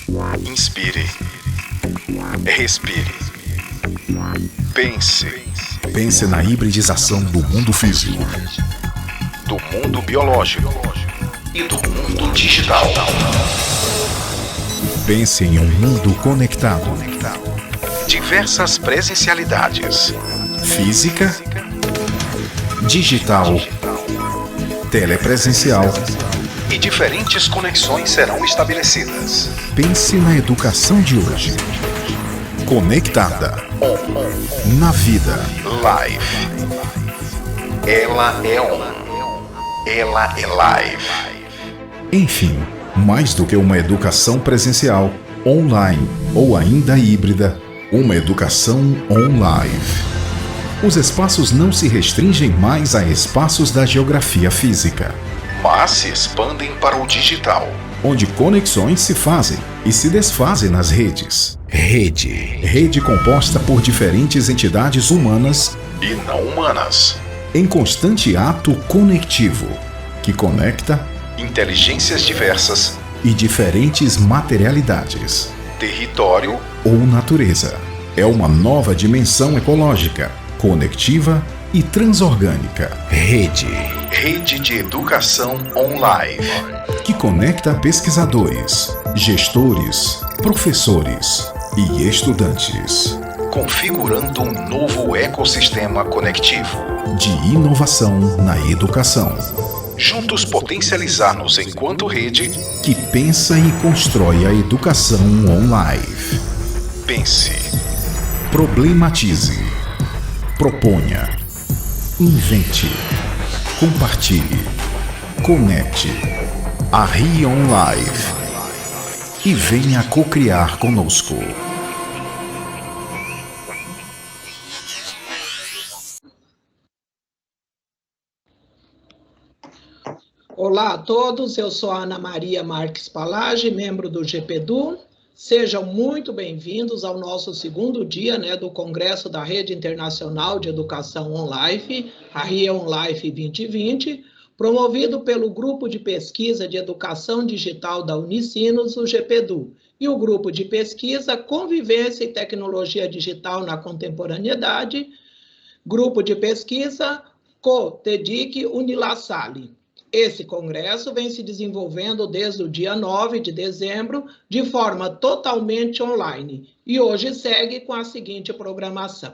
Inspire. Respire. Pense. Pense na hibridização do mundo físico, Do mundo biológico e do mundo digital. pense em um mundo conectado. Diversas presencialidades. Física, digital, telepresencial. E diferentes conexões serão estabelecidas. Pense na educação de hoje. Conectada. Na vida. Live. Ela é on. Ela é live. Enfim, mais do que uma educação presencial, online ou ainda híbrida, uma educação online. Os espaços não se restringem mais a espaços da geografia física, Mas se expandem para o digital. onde conexões se fazem e se desfazem nas redes. Rede composta por diferentes entidades humanas E não humanas. em constante ato conectivo, que conecta Inteligências diversas. e diferentes materialidades Território. ou natureza. É uma nova dimensão ecológica, conectiva e transorgânica. Rede de educação online. Que conecta pesquisadores, gestores, professores e estudantes. Configurando um novo ecossistema conectivo. De inovação na educação. Juntos potencializar-nos enquanto rede. Que pensa e constrói a educação online. Pense. Problematize. Proponha. Invente. Compartilhe. Conecte. Arrie On Live. E venha co-criar conosco. Olá a todos, eu sou a Ana Maria Marques Palage, membro do GPEDU. Sejam muito bem-vindos ao nosso segundo dia do Congresso da Rede Internacional de Educação Online, a RIE Online 2020, promovido pelo Grupo de Pesquisa de Educação Digital da Unicinos, o GPEDU, e o Grupo de Pesquisa Convivência e Tecnologia Digital na Contemporaneidade, Grupo de Pesquisa COTEDIC Unilassale. Esse congresso vem se desenvolvendo desde o dia 9 de dezembro, de forma totalmente online, e hoje segue com a seguinte programação.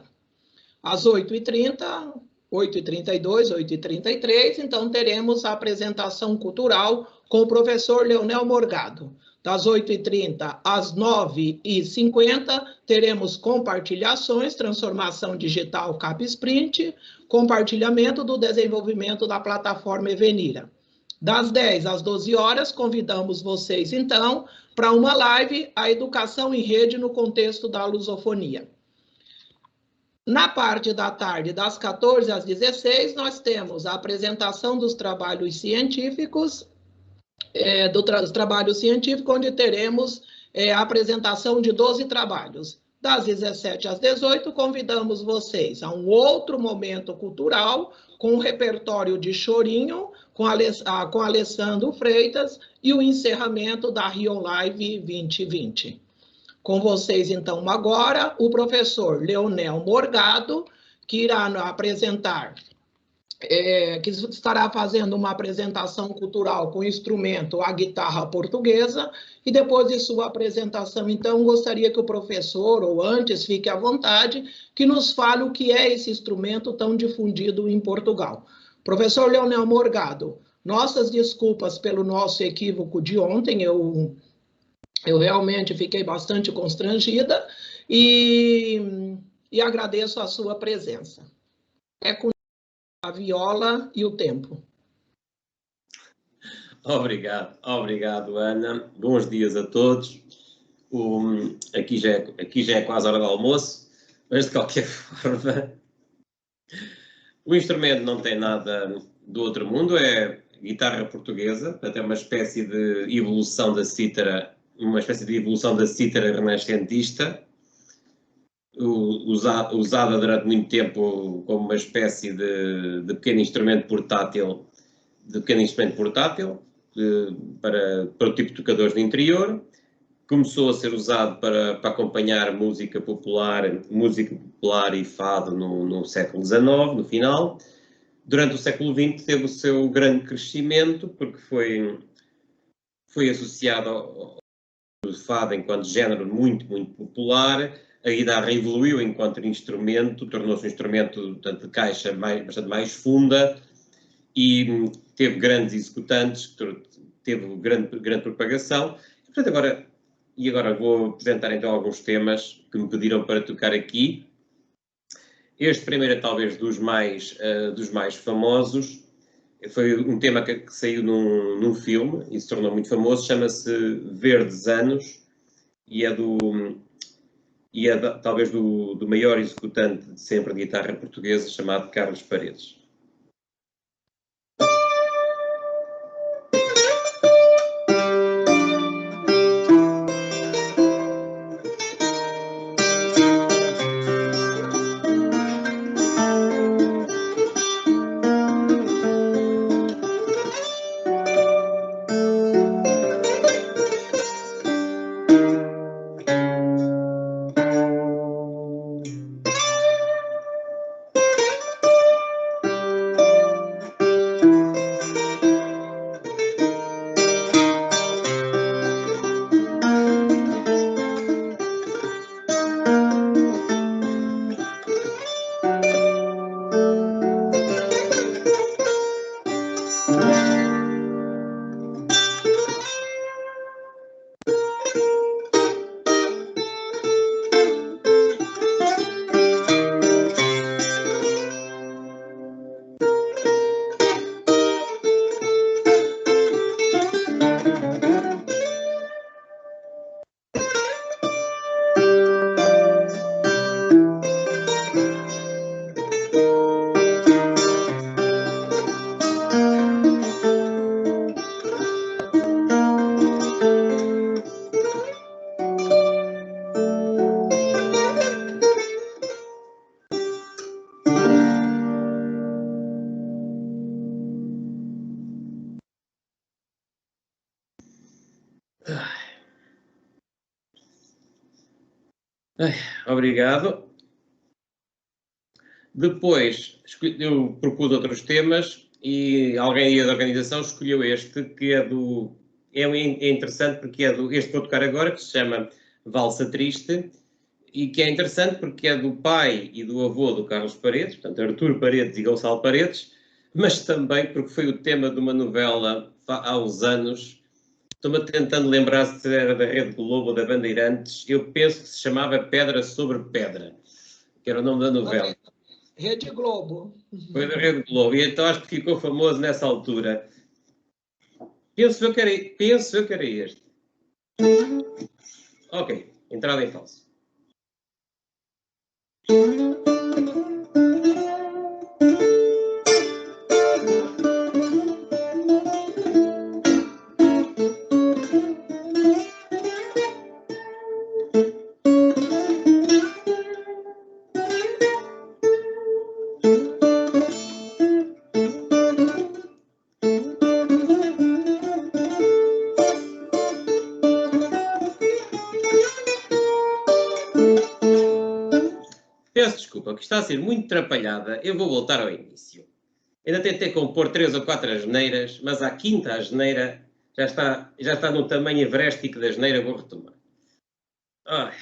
Às 8h30, 8h32, 8h33, então teremos a apresentação cultural com o professor Leonel Morgado. Das 8h30 às 9h50, teremos compartilhações, transformação digital CapSprint, compartilhamento do desenvolvimento da plataforma Evenira. Das 10 às 12 horas, convidamos vocês, então, para uma live, a educação em rede no contexto da lusofonia. Na parte da tarde, das 14 às 16, nós temos a apresentação dos trabalhos científicos, onde teremos a apresentação de 12 trabalhos. Das 17 às 18, convidamos vocês a um outro momento cultural, com o repertório de Chorinho, com Alessandro Freitas, e o encerramento da Rio Live 2020. Com vocês, então, agora, o professor Leonel Morgado, que irá apresentar, que estará fazendo uma apresentação cultural com o instrumento a guitarra portuguesa, e depois de sua apresentação, então, gostaria que o professor, ou antes, fique à vontade, que nos fale o que é esse instrumento tão difundido em Portugal. Professor Leonel Morgado, nossas desculpas pelo nosso equívoco de ontem, eu realmente fiquei bastante constrangida, e agradeço a sua presença. É com a viola e o tempo. Obrigado, Ana. Bons dias a todos. Aqui já é quase a hora do almoço, mas de qualquer forma, o instrumento não tem nada do outro mundo, é guitarra portuguesa, até uma espécie de evolução da cítara, renascentista, usada durante muito tempo como uma espécie de pequeno instrumento portátil, para o tipo de tocadores de interior, começou a ser usado para acompanhar música popular e fado no século XIX, no final. Durante o século XX teve o seu grande crescimento, porque foi associado ao fado enquanto género muito, muito popular. A guitarra evoluiu enquanto instrumento, tornou-se um instrumento, portanto, de caixa bastante mais funda, e teve grandes executantes, teve grande propagação. Portanto, agora vou apresentar então alguns temas que me pediram para tocar aqui. Este primeiro é talvez dos mais famosos. Foi um tema que saiu num filme e se tornou muito famoso, chama-se Verdes Anos, e talvez do maior executante de sempre de guitarra portuguesa, chamado Carlos Paredes. Obrigado. Depois, eu propus outros temas e alguém da organização escolheu este, que é interessante porque este que vou tocar agora, que se chama Valsa Triste, e que é interessante porque é do pai e do avô do Carlos Paredes, portanto Artur Paredes e Gonçalo Paredes, mas também porque foi o tema de uma novela há uns anos. Estou-me tentando lembrar se era da Rede Globo ou da Bandeirantes. Eu penso que se chamava Pedra sobre Pedra, que era o nome da novela. Rede Globo. Foi da Rede Globo, e então acho que ficou famoso nessa altura. Penso eu que era este. Ok, entrada em falso. Peço desculpa, que está a ser muito atrapalhada. Eu vou voltar ao início. Ainda tentei compor 3 ou 4 asneiras, mas à quinta asneira já está no tamanho everéstico da asneira, vou retomar. Ai.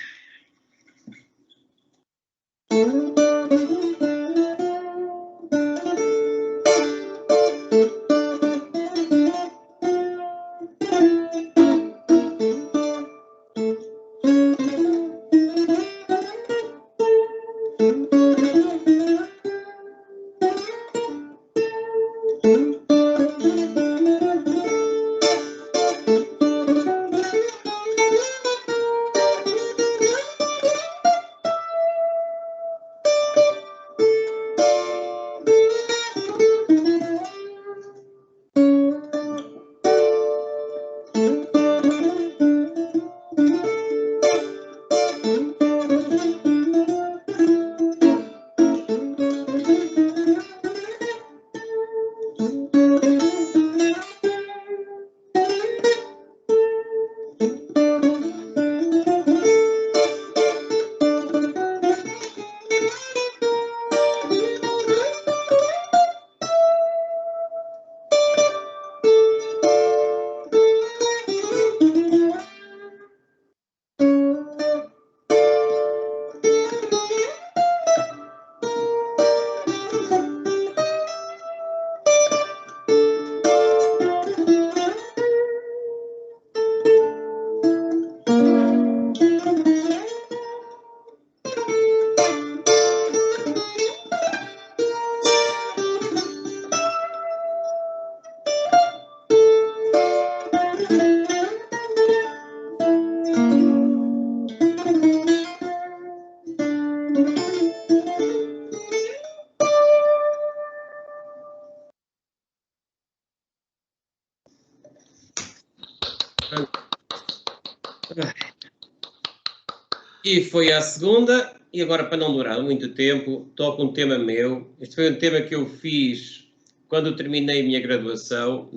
E foi à segunda, e agora para não durar muito tempo, toco um tema meu. Este foi um tema que eu fiz quando terminei a minha graduação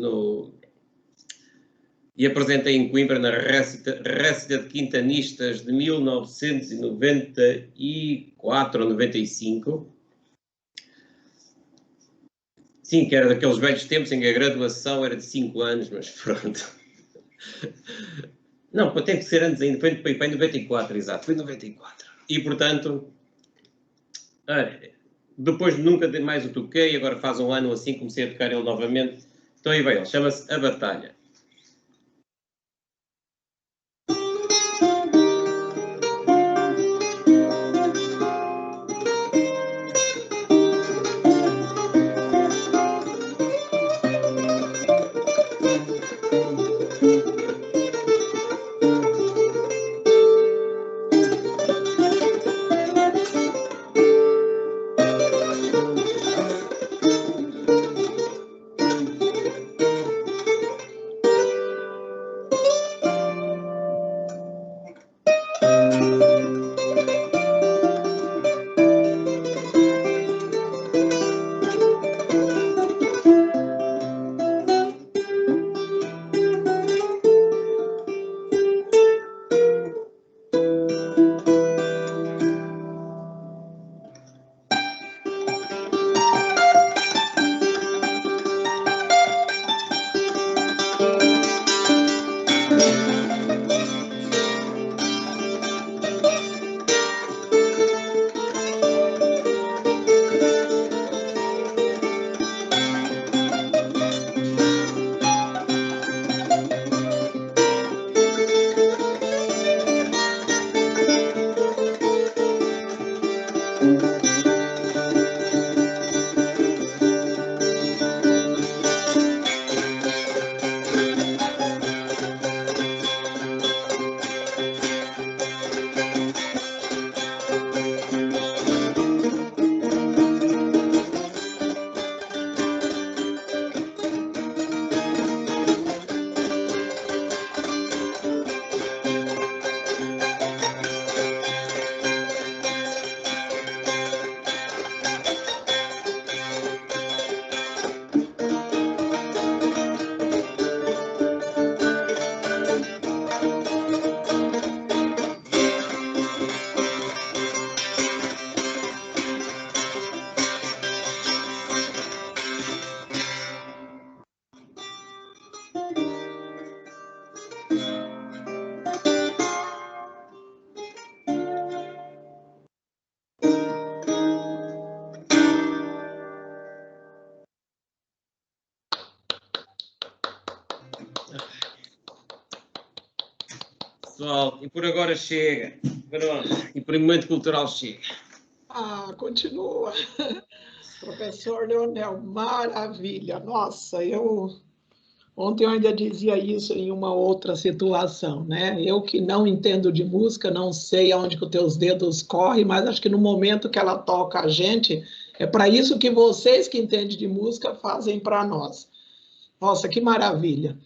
e apresentei em Coimbra na Récita de Quintanistas de 1994 ou 95. Sim, que era daqueles velhos tempos em que a graduação era de 5 anos, mas pronto. Não, tem que ser antes ainda, foi em 94, exato, foi em 94. E, portanto, depois nunca mais o toquei, agora faz um ano assim comecei a tocar ele novamente. Então aí vai ele, chama-se A Batalha. Pessoal, e por agora chega. Pronto. E por momento cultural chega. Continua. Professor Leonel, maravilha. Nossa, ontem eu ainda dizia isso em uma outra situação, né? Eu que não entendo de música, não sei aonde que os teus dedos correm, mas acho que no momento que ela toca a gente, é para isso que vocês que entendem de música fazem para nós. Nossa, que maravilha.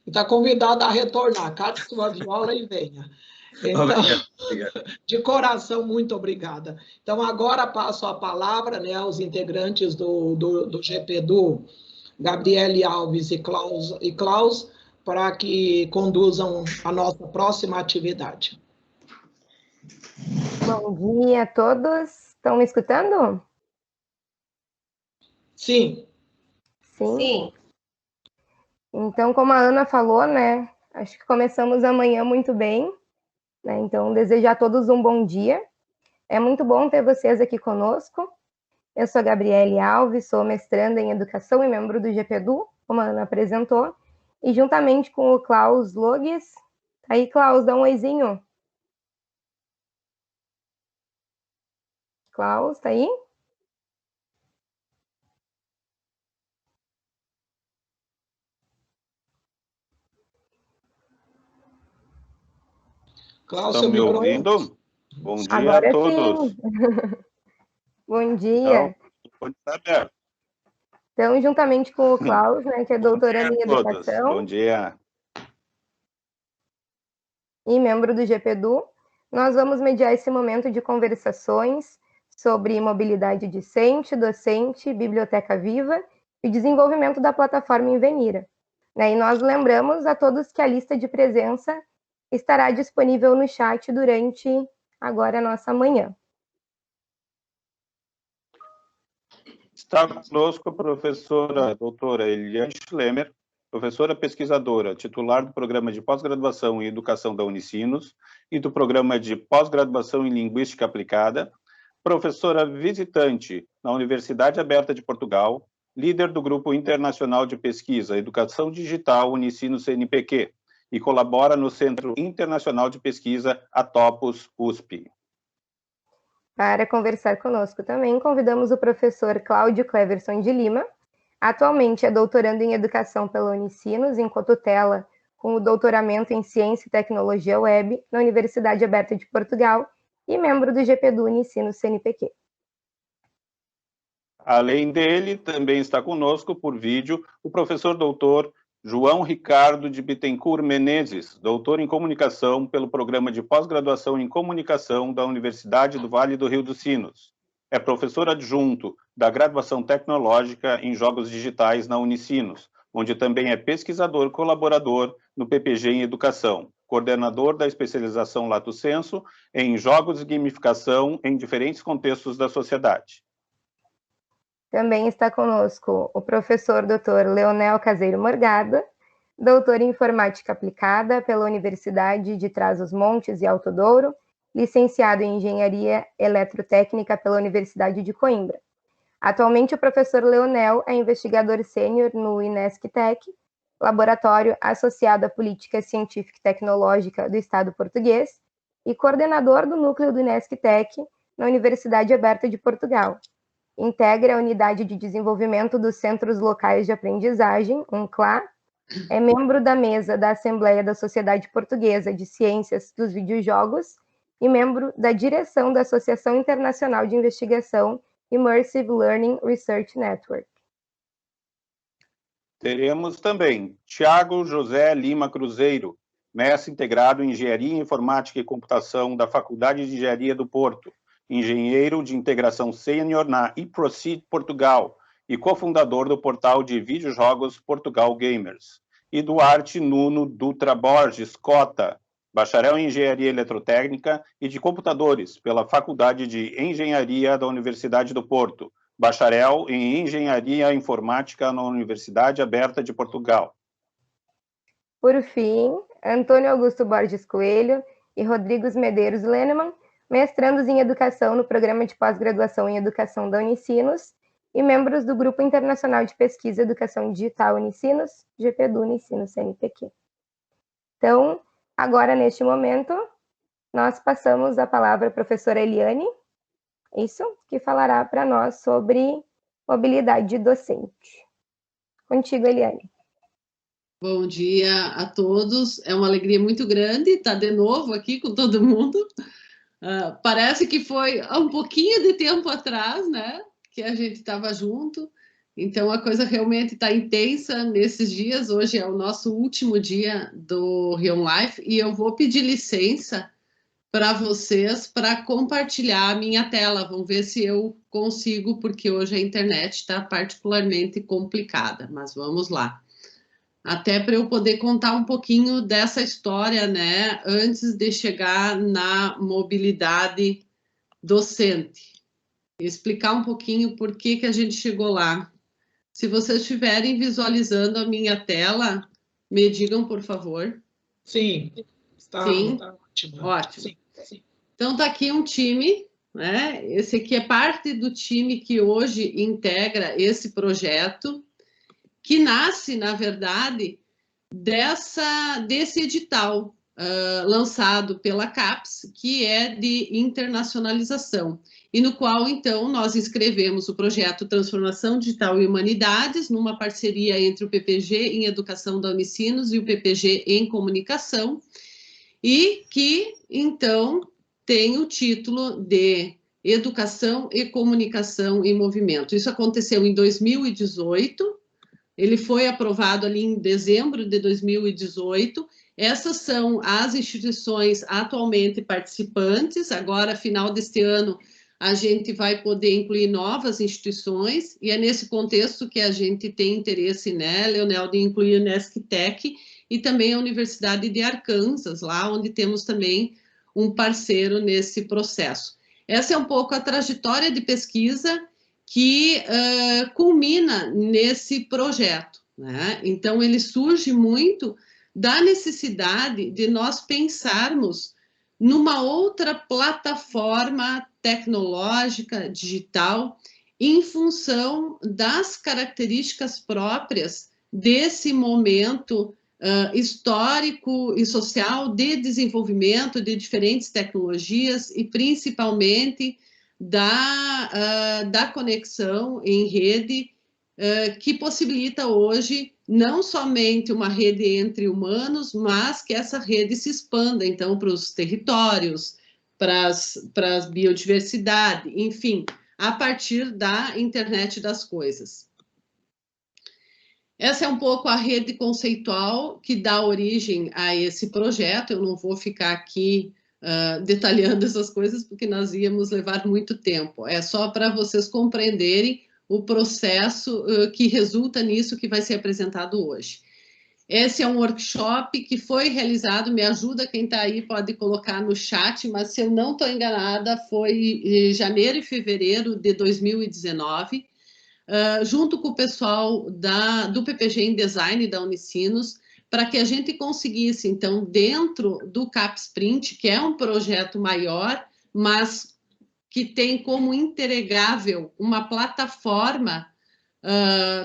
Está convidado a retornar, cate sua viola e venha. Então, obrigado. De coração, muito obrigada. Então, agora passo a palavra, né, aos integrantes do GPEDU, Gabriele Alves e Klaus, para que conduzam a nossa próxima atividade. Bom dia a todos. Estão me escutando? Sim. Sim. Então, como a Ana falou, né, acho que começamos amanhã muito bem, né, então desejo a todos um bom dia. É muito bom ter vocês aqui conosco. Eu sou Gabriele Alves, sou mestranda em Educação e membro do GPEDU, como a Ana apresentou, e juntamente com o Klaus Logues. Aí, Klaus, dá um oizinho. Klaus, tá aí? Klaus, estão me ouvindo? Bom dia agora a todos. Bom dia. Então, pode estar aberto. Então, juntamente com o Klaus, né, que é doutorando em Educação. Bom dia. E membro do GPEDU, nós vamos mediar esse momento de conversações sobre mobilidade discente, docente, biblioteca viva e desenvolvimento da plataforma Invenira. E nós lembramos a todos que a lista de presença estará disponível no chat durante agora a nossa manhã. Está conosco a professora doutora Eliane Schlemmer, professora pesquisadora, titular do Programa de Pós-Graduação em Educação da Unicinos e do Programa de Pós-Graduação em Linguística Aplicada, professora visitante na Universidade Aberta de Portugal, líder do Grupo Internacional de Pesquisa Educação Digital Unicinos CNPq e colabora no Centro Internacional de Pesquisa Atopos USP. Para conversar conosco também, convidamos o professor Cláudio Cleverson de Lima. Atualmente é doutorando em Educação pela Unicinos, em cotutela com o doutoramento em Ciência e Tecnologia Web na Universidade Aberta de Portugal e membro do GPEDU Unicinos CNPq. Além dele, também está conosco por vídeo o professor doutor João Ricardo de Bittencourt Menezes, doutor em Comunicação pelo Programa de Pós-Graduação em Comunicação da Universidade do Vale do Rio dos Sinos. É professor adjunto da Graduação Tecnológica em Jogos Digitais na Unicinos, onde também é pesquisador colaborador no PPG em Educação, coordenador da especialização Lato Sensu em Jogos e Gamificação em diferentes contextos da sociedade. Também está conosco o professor Dr. Leonel Caseiro Morgado, doutor em Informática Aplicada pela Universidade de Trás-os-Montes e Alto Douro, licenciado em Engenharia Eletrotécnica pela Universidade de Coimbra. Atualmente, o professor Leonel é investigador sênior no INESC-TEC, laboratório associado à Política Científica e Tecnológica do Estado português, e coordenador do núcleo do INESC-TEC na Universidade Aberta de Portugal. Integra a Unidade de Desenvolvimento dos Centros Locais de Aprendizagem, UNCLA, é membro da mesa da Assembleia da Sociedade Portuguesa de Ciências dos Videojogos e membro da direção da Associação Internacional de Investigação Immersive Learning Research Network. Teremos também Tiago José Lima Cruzeiro, mestre integrado em Engenharia Informática e Computação da Faculdade de Engenharia do Porto, engenheiro de integração sênior na eProceed Portugal e cofundador do portal de videojogos Portugal Gamers. E Duarte Nuno Dutra Borges Cota, bacharel em Engenharia Eletrotécnica e de Computadores pela Faculdade de Engenharia da Universidade do Porto, bacharel em Engenharia Informática na Universidade Aberta de Portugal. Por fim, Antônio Augusto Borges Coelho e Rodrigues Medeiros Lenemann, mestrandos em Educação no Programa de Pós-Graduação em Educação da Unicinos e membros do Grupo Internacional de Pesquisa Educação Digital Unicinos, GPEDU Unicinos CNPq. Então, agora, neste momento, nós passamos a palavra à professora Eliane, que falará para nós sobre mobilidade docente. Contigo, Eliane. Bom dia a todos, é uma alegria muito grande estar de novo aqui com todo mundo. Parece que foi há um pouquinho de tempo atrás, né, que a gente estava junto, então a coisa realmente está intensa nesses dias. Hoje é o nosso último dia do Real Life e eu vou pedir licença para vocês para compartilhar a minha tela. Vamos ver se eu consigo, porque hoje a internet está particularmente complicada, mas vamos lá. Até para eu poder contar um pouquinho dessa história, né, antes de chegar na mobilidade docente. Explicar um pouquinho por que a gente chegou lá. Se vocês estiverem visualizando a minha tela, me digam, por favor. Sim, está ótimo. Ótimo. Sim. Então, está aqui um time, né? Esse aqui é parte do time que hoje integra esse projeto, que nasce, na verdade, desse edital lançado pela CAPES, que é de internacionalização, e no qual, então, nós inscrevemos o projeto Transformação Digital e Humanidades, numa parceria entre o PPG em Educação da Unicinos e o PPG em Comunicação, e que, então, tem o título de Educação e Comunicação em Movimento. Isso aconteceu em 2018, ele foi aprovado ali em dezembro de 2018, Essas são as instituições atualmente participantes. Agora, final deste ano, a gente vai poder incluir novas instituições, e é nesse contexto que a gente tem interesse, né, Leonel, de incluir o Nesctec e também a Universidade de Arkansas, lá onde temos também um parceiro nesse processo. Essa é um pouco a trajetória de pesquisa que culmina nesse projeto, né? Então, ele surge muito da necessidade de nós pensarmos numa outra plataforma tecnológica, digital, em função das características próprias desse momento histórico e social de desenvolvimento de diferentes tecnologias e principalmente da conexão em rede que possibilita hoje não somente uma rede entre humanos, mas que essa rede se expanda, então, para os territórios, para as biodiversidade, enfim, a partir da internet das coisas. Essa é um pouco a rede conceitual que dá origem a esse projeto. Eu não vou ficar aqui detalhando essas coisas, porque nós íamos levar muito tempo. É só para vocês compreenderem o processo que resulta nisso que vai ser apresentado hoje. Esse é um workshop que foi realizado, me ajuda, quem está aí pode colocar no chat, mas se eu não estou enganada, foi em janeiro e fevereiro de 2019, junto com o pessoal do PPG em Design da Unicinos, para que a gente conseguisse, então, dentro do CapSprint, que é um projeto maior, mas que tem como entregável uma plataforma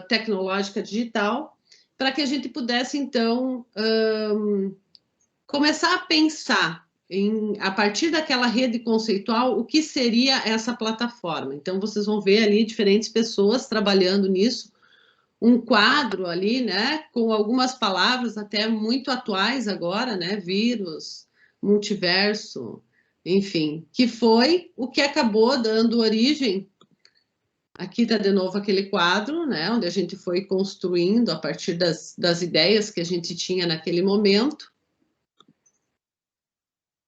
tecnológica digital, para que a gente pudesse, então, começar a pensar, a partir daquela rede conceitual, o que seria essa plataforma. Então, vocês vão ver ali diferentes pessoas trabalhando nisso, um quadro ali, né, com algumas palavras até muito atuais agora, né, vírus, multiverso, enfim, que foi o que acabou dando origem. Aqui está de novo aquele quadro, né, onde a gente foi construindo a partir das ideias que a gente tinha naquele momento,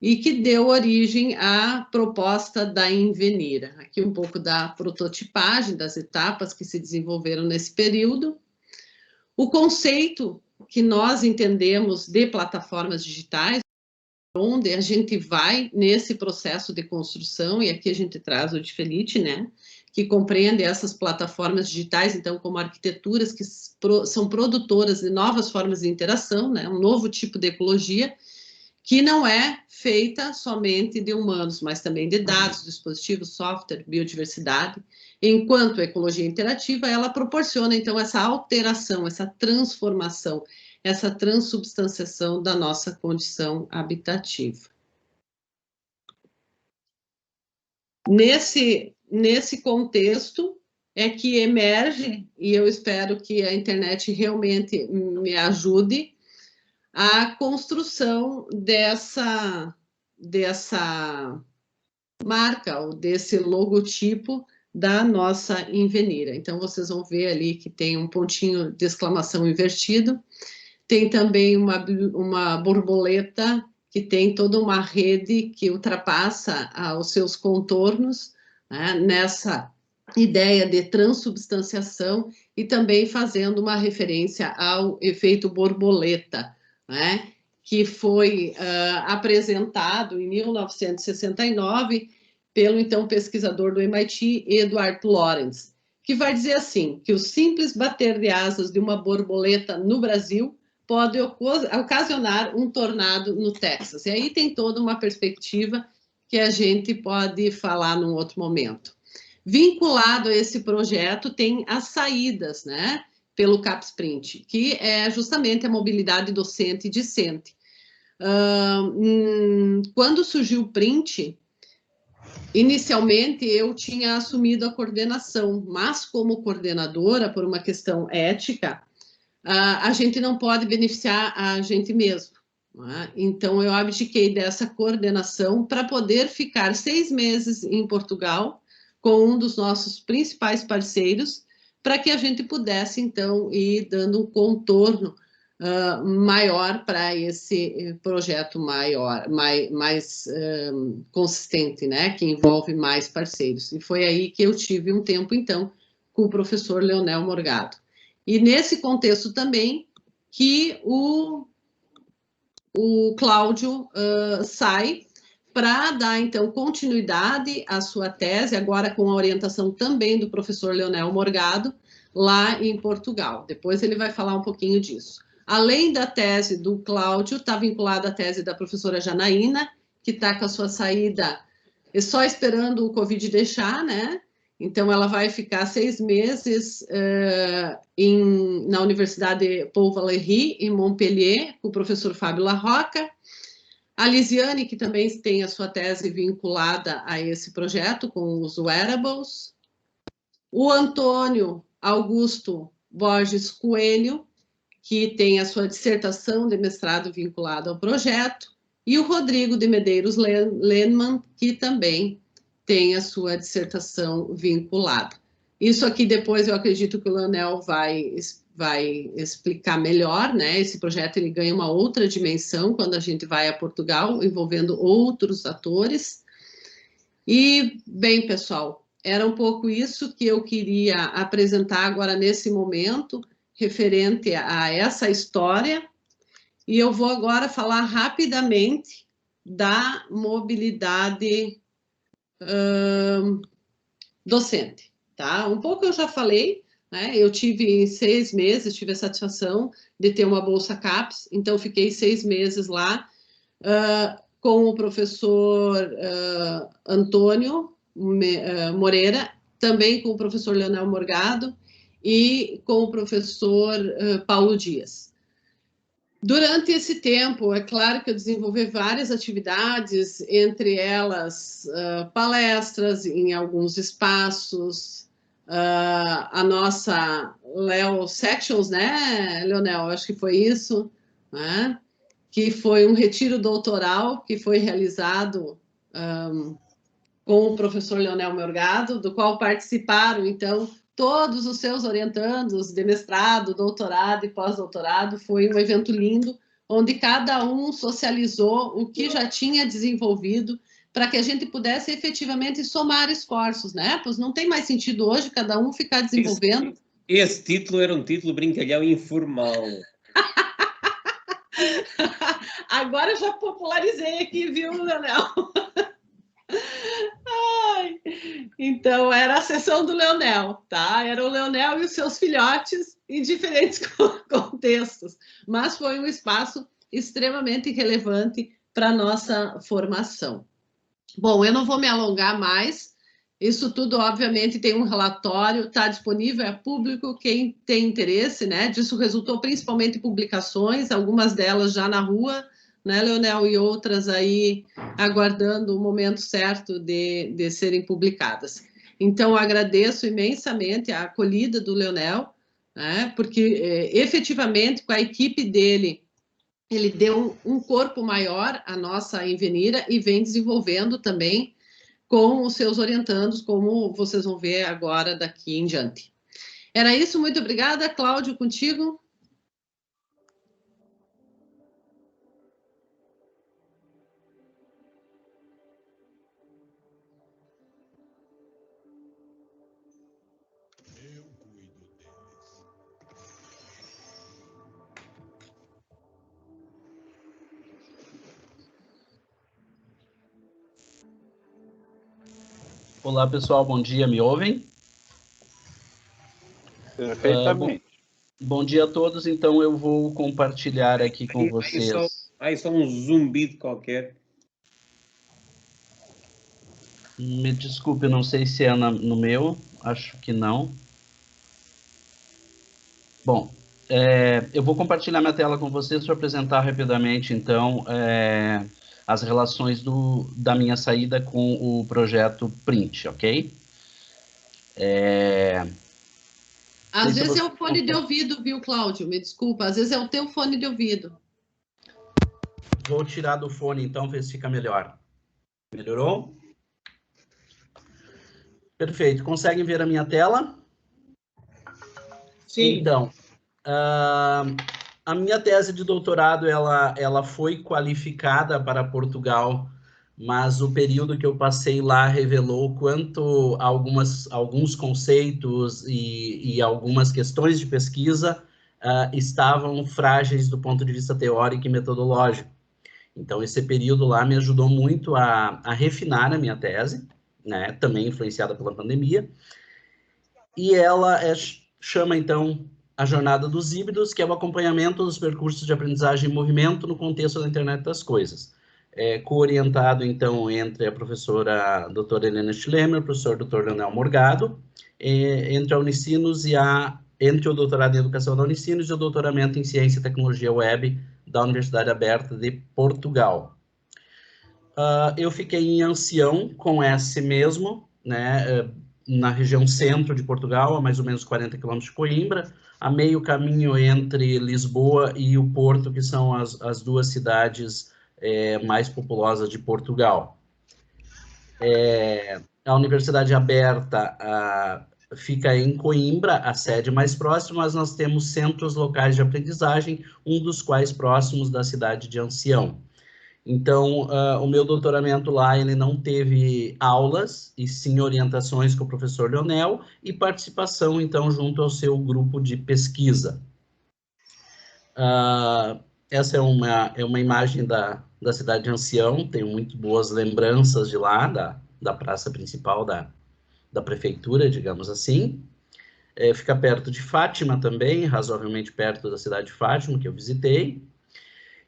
e que deu origem à proposta da Invenira. Aqui um pouco da prototipagem, das etapas que se desenvolveram nesse período. O conceito que nós entendemos de plataformas digitais, onde a gente vai nesse processo de construção, e aqui a gente traz o Difelite, né, que compreende essas plataformas digitais, então, como arquiteturas que são produtoras de novas formas de interação, né, um novo tipo de ecologia, que não é feita somente de humanos, mas também de dados, dispositivos, software, biodiversidade. Enquanto a ecologia interativa, ela proporciona, então, essa alteração, essa transformação, essa transubstanciação da nossa condição habitativa. Nesse contexto é que emerge, e eu espero que a internet realmente me ajude, a construção dessa marca, ou desse logotipo da nossa Invenira. Então, vocês vão ver ali que tem um pontinho de exclamação invertido, tem também uma borboleta que tem toda uma rede que ultrapassa os seus contornos, né, nessa ideia de transubstanciação, e também fazendo uma referência ao efeito borboleta, né, que foi apresentado em 1969 pelo então pesquisador do MIT, Edward Lorenz, que vai dizer assim, que o simples bater de asas de uma borboleta no Brasil pode ocasionar um tornado no Texas. E aí tem toda uma perspectiva que a gente pode falar num outro momento. Vinculado a esse projeto tem as saídas, né, pelo CapSprint, que é justamente a mobilidade docente e discente. Quando surgiu o Print, inicialmente eu tinha assumido a coordenação, mas como coordenadora, por uma questão ética, a gente não pode beneficiar a gente mesmo. Né? Então, eu abdiquei dessa coordenação para poder ficar 6 meses em Portugal com um dos nossos principais parceiros, para que a gente pudesse, então, ir dando um contorno maior para esse projeto maior, mais consistente, né, que envolve mais parceiros. E foi aí que eu tive um tempo, então, com o professor Leonel Morgado. E nesse contexto também que o Cláudio sai para dar, então, continuidade à sua tese, agora com a orientação também do professor Leonel Morgado, lá em Portugal. Depois ele vai falar um pouquinho disso. Além da tese do Cláudio, está vinculada à tese da professora Janaína, que está com a sua saída só esperando o Covid deixar, né? Então, ela vai ficar 6 meses na Universidade Paul Valéry, em Montpellier, com o professor Fábio Larroca. A Lisiane, que também tem a sua tese vinculada a esse projeto, com os wearables. O Antônio Augusto Borges Coelho, que tem a sua dissertação de mestrado vinculada ao projeto. E o Rodrigo de Medeiros Lehmann, que também tem a sua dissertação vinculada. Isso aqui depois eu acredito que o Leonel vai explicar melhor, né? Esse projeto ele ganha uma outra dimensão quando a gente vai a Portugal, envolvendo outros atores. E, bem, pessoal, era um pouco isso que eu queria apresentar agora nesse momento, referente a essa história. E eu vou agora falar rapidamente da mobilidade docente, tá? Um pouco eu já falei, né? Eu tive 6 meses, tive a satisfação de ter uma bolsa CAPES, então fiquei 6 meses lá com o professor Antônio Moreira, também com o professor Leonel Morgado e com o professor Paulo Dias. Durante esse tempo, é claro que eu desenvolvi várias atividades, entre elas palestras em alguns espaços, a nossa Leo Sections, né, Leonel? Acho que foi isso, né? Que foi um retiro doutoral que foi realizado com o professor Leonel Morgado, do qual participaram, então, todos os seus orientandos de mestrado, doutorado e pós-doutorado. Foi um evento lindo, onde cada um socializou o que já tinha desenvolvido para que a gente pudesse efetivamente somar esforços, né? Pois não tem mais sentido hoje cada um ficar desenvolvendo. Esse título era um título brincalhão informal. Agora eu já popularizei aqui, viu, Leonel? Ai, então, era a sessão do Leonel, tá? Era o Leonel e os seus filhotes em diferentes contextos, mas foi um espaço extremamente relevante para a nossa formação. Bom, eu não vou me alongar mais, isso tudo, obviamente, tem um relatório, está disponível, é público, quem tem interesse, né? Disso resultou principalmente publicações, algumas delas já na rua, né, Leonel, e outras aí aguardando o momento certo de serem publicadas. Então, agradeço imensamente a acolhida do Leonel, né, porque efetivamente com a equipe dele, ele deu um corpo maior à nossa Envenira e vem desenvolvendo também com os seus orientandos, como vocês vão ver agora daqui em diante. Era isso, muito obrigada. Cláudio, contigo. Olá, pessoal, bom dia, me ouvem? Perfeitamente. Bom dia a todos, então eu vou compartilhar aqui com vocês. Aí só um zumbido qualquer. Me desculpe, não sei se é no meu, acho que não. Bom, eu vou compartilhar minha tela com vocês para apresentar rapidamente, então, as relações da minha saída com o projeto Print, ok? Às vezes é o fone de ouvido, viu, Cláudio? Me desculpa, às vezes é o teu fone de ouvido. Vou tirar do fone, então, ver se fica melhor. Melhorou? Perfeito. Conseguem ver a minha tela? Sim. Então, A minha tese de doutorado, ela foi qualificada para Portugal, mas o período que eu passei lá revelou quanto alguns conceitos e algumas questões de pesquisa estavam frágeis do ponto de vista teórico e metodológico. Então, esse período lá me ajudou muito a refinar a minha tese, né, também influenciada pela pandemia, e ela chama, então, a Jornada dos Híbridos, que é o acompanhamento dos percursos de aprendizagem em movimento no contexto da internet das coisas. Co-orientado, então, entre a professora doutora Helena Schlemmer, o professor Dr. Leonel Morgado, entre a Unicinos entre o doutorado em Educação da Unicinos e o doutoramento em Ciência e Tecnologia Web da Universidade Aberta de Portugal. Eu fiquei em Ancião com esse mesmo, né, na região centro de Portugal, a mais ou menos 40 quilômetros de Coimbra, a meio caminho entre Lisboa e o Porto, que são as duas cidades mais populosas de Portugal. A Universidade Aberta fica em Coimbra, a sede mais próxima, mas nós temos centros locais de aprendizagem, um dos quais próximos da cidade de Ancião. Então, o meu doutoramento lá, ele não teve aulas, e sim orientações com o professor Leonel, e participação, então, junto ao seu grupo de pesquisa. Essa é uma imagem da cidade de Ancião, tenho muito boas lembranças de lá, da praça principal da prefeitura, digamos assim. Fica perto de Fátima também, razoavelmente perto da cidade de Fátima, que eu visitei.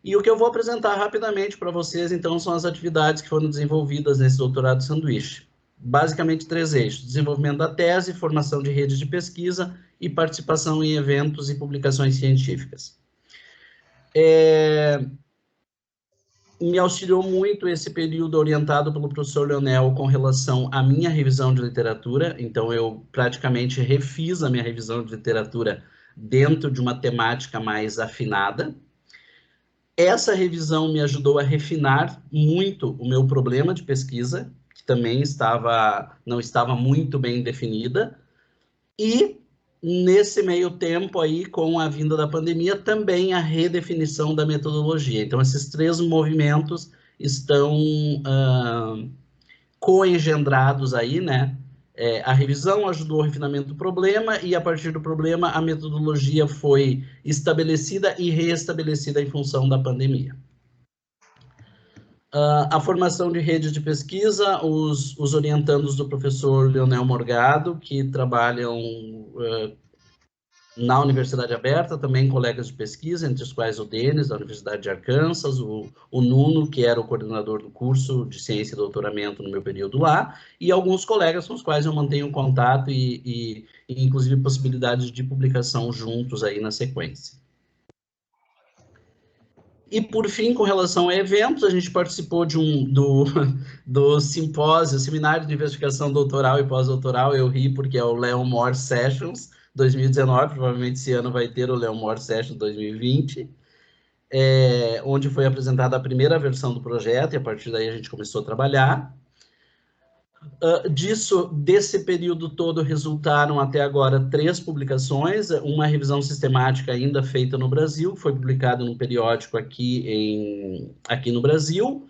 E o que eu vou apresentar rapidamente para vocês, então, são as atividades que foram desenvolvidas nesse doutorado sanduíche. Basicamente 3 eixos: desenvolvimento da tese, formação de redes de pesquisa e participação em eventos e publicações científicas. Me auxiliou muito esse período orientado pelo professor Leonel com relação à minha revisão de literatura, então eu praticamente refiz a minha revisão de literatura dentro de uma temática mais afinada. Essa revisão me ajudou a refinar muito o meu problema de pesquisa, que também não estava muito bem definida, e nesse meio tempo aí, com a vinda da pandemia, também a redefinição da metodologia. Então, esses 3 movimentos estão co-engendrados aí, né? A revisão ajudou o refinamento do problema, e a partir do problema a metodologia foi estabelecida e reestabelecida em função da pandemia. A formação de redes de pesquisa, os orientandos do professor Leonel Morgado, que trabalham na Universidade Aberta, também colegas de pesquisa, entre os quais o Denis, da Universidade de Arkansas, o Nuno, que era o coordenador do curso de Ciência e Doutoramento no meu período lá, e alguns colegas com os quais eu mantenho contato e inclusive, possibilidades de publicação juntos aí na sequência. E, por fim, com relação a eventos, a gente participou do simpósio, seminário de investigação doutoral e pós-doutoral. Eu ri porque é o Leon Moore Sessions 2019, provavelmente esse ano vai ter o Leon Moore Sessions 2020, onde foi apresentada a primeira versão do projeto, e a partir daí a gente começou a trabalhar. Desse período todo, resultaram até agora 3 publicações, uma revisão sistemática ainda feita no Brasil, foi publicado num periódico aqui no Brasil,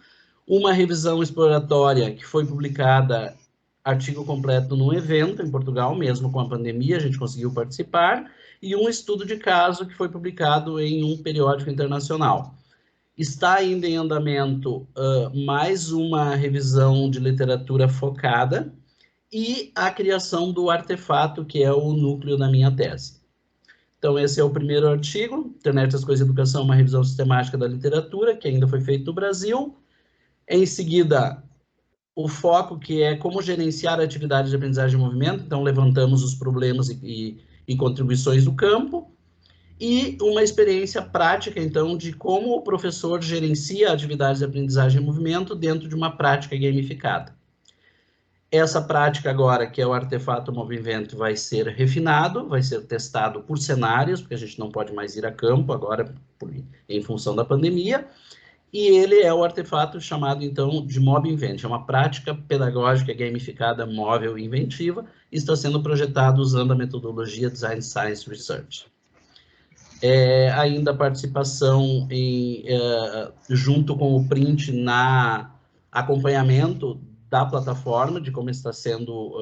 uma revisão exploratória que foi publicada, artigo completo, num evento em Portugal, mesmo com a pandemia, a gente conseguiu participar, e um estudo de caso que foi publicado em um periódico internacional. Está ainda em andamento mais uma revisão de literatura focada e a criação do artefato, que é o núcleo da minha tese. Então, esse é o primeiro artigo, Internet das Coisas e Educação, uma revisão sistemática da literatura, que ainda foi feito no Brasil. Em seguida, o foco, que é como gerenciar a atividade de aprendizagem em movimento, então levantamos os problemas e contribuições do campo. E uma experiência prática, então, de como o professor gerencia atividades de aprendizagem em movimento dentro de uma prática gamificada. Essa prática agora, que é o artefato Movimento, vai ser refinado, vai ser testado por cenários, porque a gente não pode mais ir a campo agora, em função da pandemia, e ele é o artefato chamado, então, de Mob Invent, é uma prática pedagógica gamificada, móvel e inventiva, e está sendo projetado usando a metodologia Design Science Research. Ainda a participação junto com o print na acompanhamento da plataforma, de como está sendo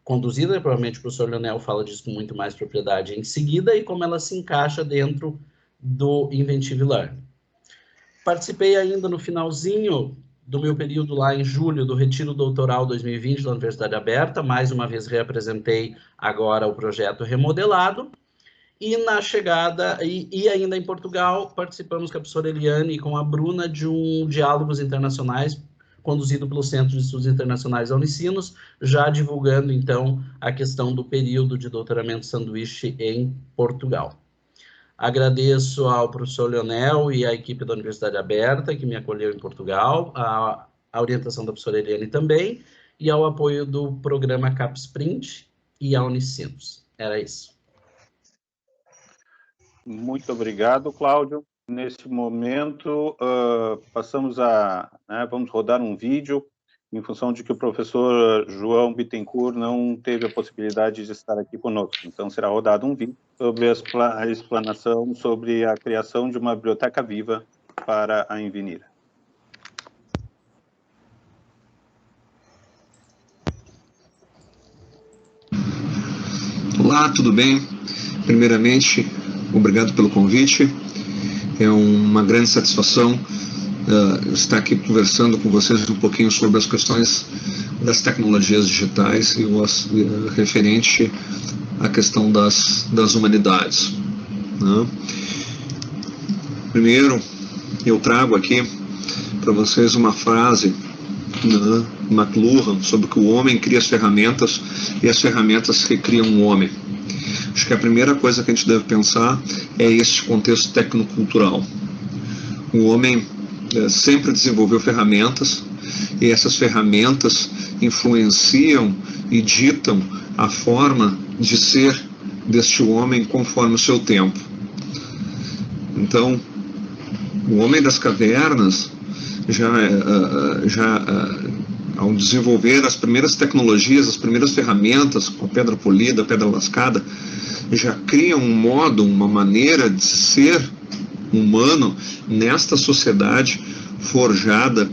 conduzida, provavelmente o professor Leonel fala disso com muito mais propriedade em seguida, e como ela se encaixa dentro do Inventive Learning. Participei ainda no finalzinho do meu período lá em julho do Retiro Doutoral 2020 da Universidade Aberta, mais uma vez reapresentei agora o projeto remodelado, e na chegada, e ainda em Portugal, participamos com a professora Eliane e com a Bruna de um Diálogos Internacionais, conduzido pelo Centro de Estudos Internacionais da Unicinos, já divulgando, então, a questão do período de doutoramento sanduíche em Portugal. Agradeço ao professor Leonel e à equipe da Universidade Aberta, que me acolheu em Portugal, a orientação da professora Eliane também, e ao apoio do programa CapSprint e à Unicinos. Era isso. Muito obrigado, Cláudio. Neste momento, vamos rodar um vídeo, em função de que o professor João Bittencourt não teve a possibilidade de estar aqui conosco. Então, será rodado um vídeo sobre a explanação sobre a criação de uma biblioteca viva para a Invenira. Olá, tudo bem? Primeiramente, obrigado pelo convite. É uma grande satisfação estar aqui conversando com vocês um pouquinho sobre as questões das tecnologias digitais e referente à questão das humanidades, né? Primeiro, eu trago aqui para vocês uma frase, né, McLuhan, sobre que o homem cria as ferramentas e as ferramentas recriam o homem. Acho que a primeira coisa que a gente deve pensar é esse contexto tecnocultural. O homem sempre desenvolveu ferramentas, e essas ferramentas influenciam e ditam a forma de ser deste homem conforme o seu tempo. Então, o homem das cavernas, ao desenvolver as primeiras tecnologias, as primeiras ferramentas, com a pedra polida, a pedra lascada, já cria um modo, uma maneira de ser humano nesta sociedade forjada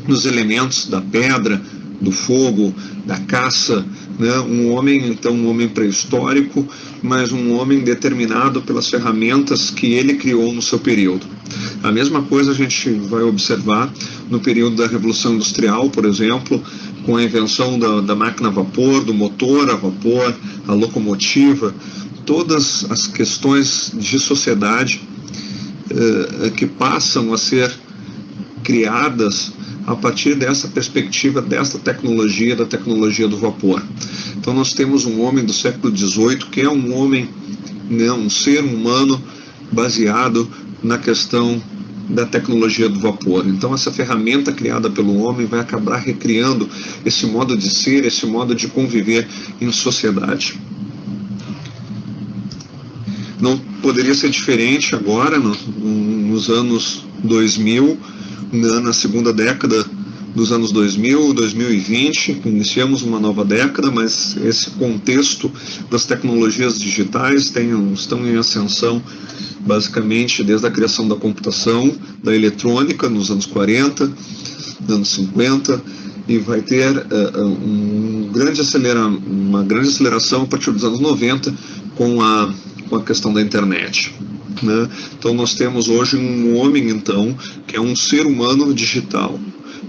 nos elementos da pedra, do fogo, da caça, né? Um homem pré-histórico, mas um homem determinado pelas ferramentas que ele criou no seu período. A mesma coisa a gente vai observar no período da Revolução Industrial, por exemplo, com a invenção da máquina a vapor, do motor a vapor, a locomotiva, todas as questões de sociedade que passam a ser criadas a partir dessa perspectiva, dessa tecnologia, da tecnologia do vapor. Então nós temos um homem do século XVIII que é um homem, né, um ser humano baseado na questão da tecnologia do vapor. Então essa ferramenta criada pelo homem vai acabar recriando esse modo de ser, esse modo de conviver em sociedade. Não poderia ser diferente agora, nos anos 2000, na segunda década dos anos 2000, 2020, iniciamos uma nova década, mas esse contexto das tecnologias digitais estão em ascensão basicamente desde a criação da computação, da eletrônica nos anos 40, anos 50, e vai ter uma grande aceleração a partir dos anos 90 com a questão da internet, né? Então nós temos hoje um homem, então, que é um ser humano digital,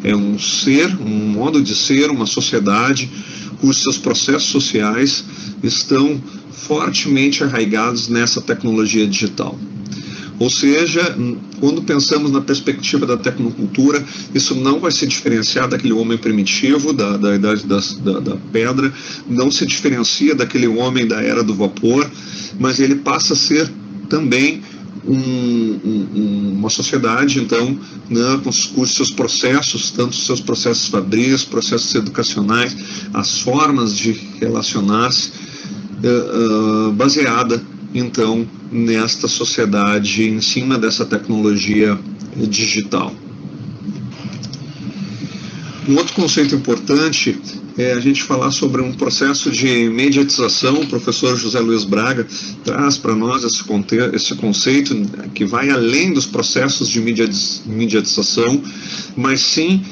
é um ser, um modo de ser, uma sociedade cujos seus processos sociais estão fortemente arraigados nessa tecnologia digital. Ou seja, quando pensamos na perspectiva da tecnocultura, isso não vai se diferenciar daquele homem primitivo, da idade da pedra, não se diferencia daquele homem da era do vapor, mas ele passa a ser também uma sociedade, então, né, com os seus processos, tanto os seus processos fabris, processos educacionais, as formas de relacionar-se, baseada, então, nesta sociedade, em cima dessa tecnologia digital. Um outro conceito importante a gente falar sobre um processo de mediatização. O professor José Luiz Braga traz para nós esse conceito que vai além dos processos de mediatização, mas sim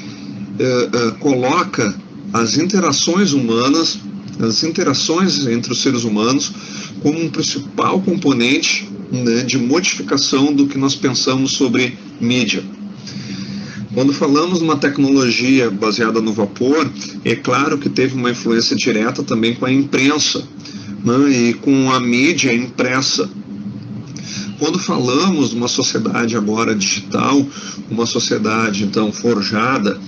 coloca as interações humanas, as interações entre os seres humanos, como um principal componente, né, de modificação do que nós pensamos sobre mídia. Quando falamos de uma tecnologia baseada no vapor, é claro que teve uma influência direta também com a imprensa, né, e com a mídia impressa. Quando falamos de uma sociedade agora digital, uma sociedade então forjada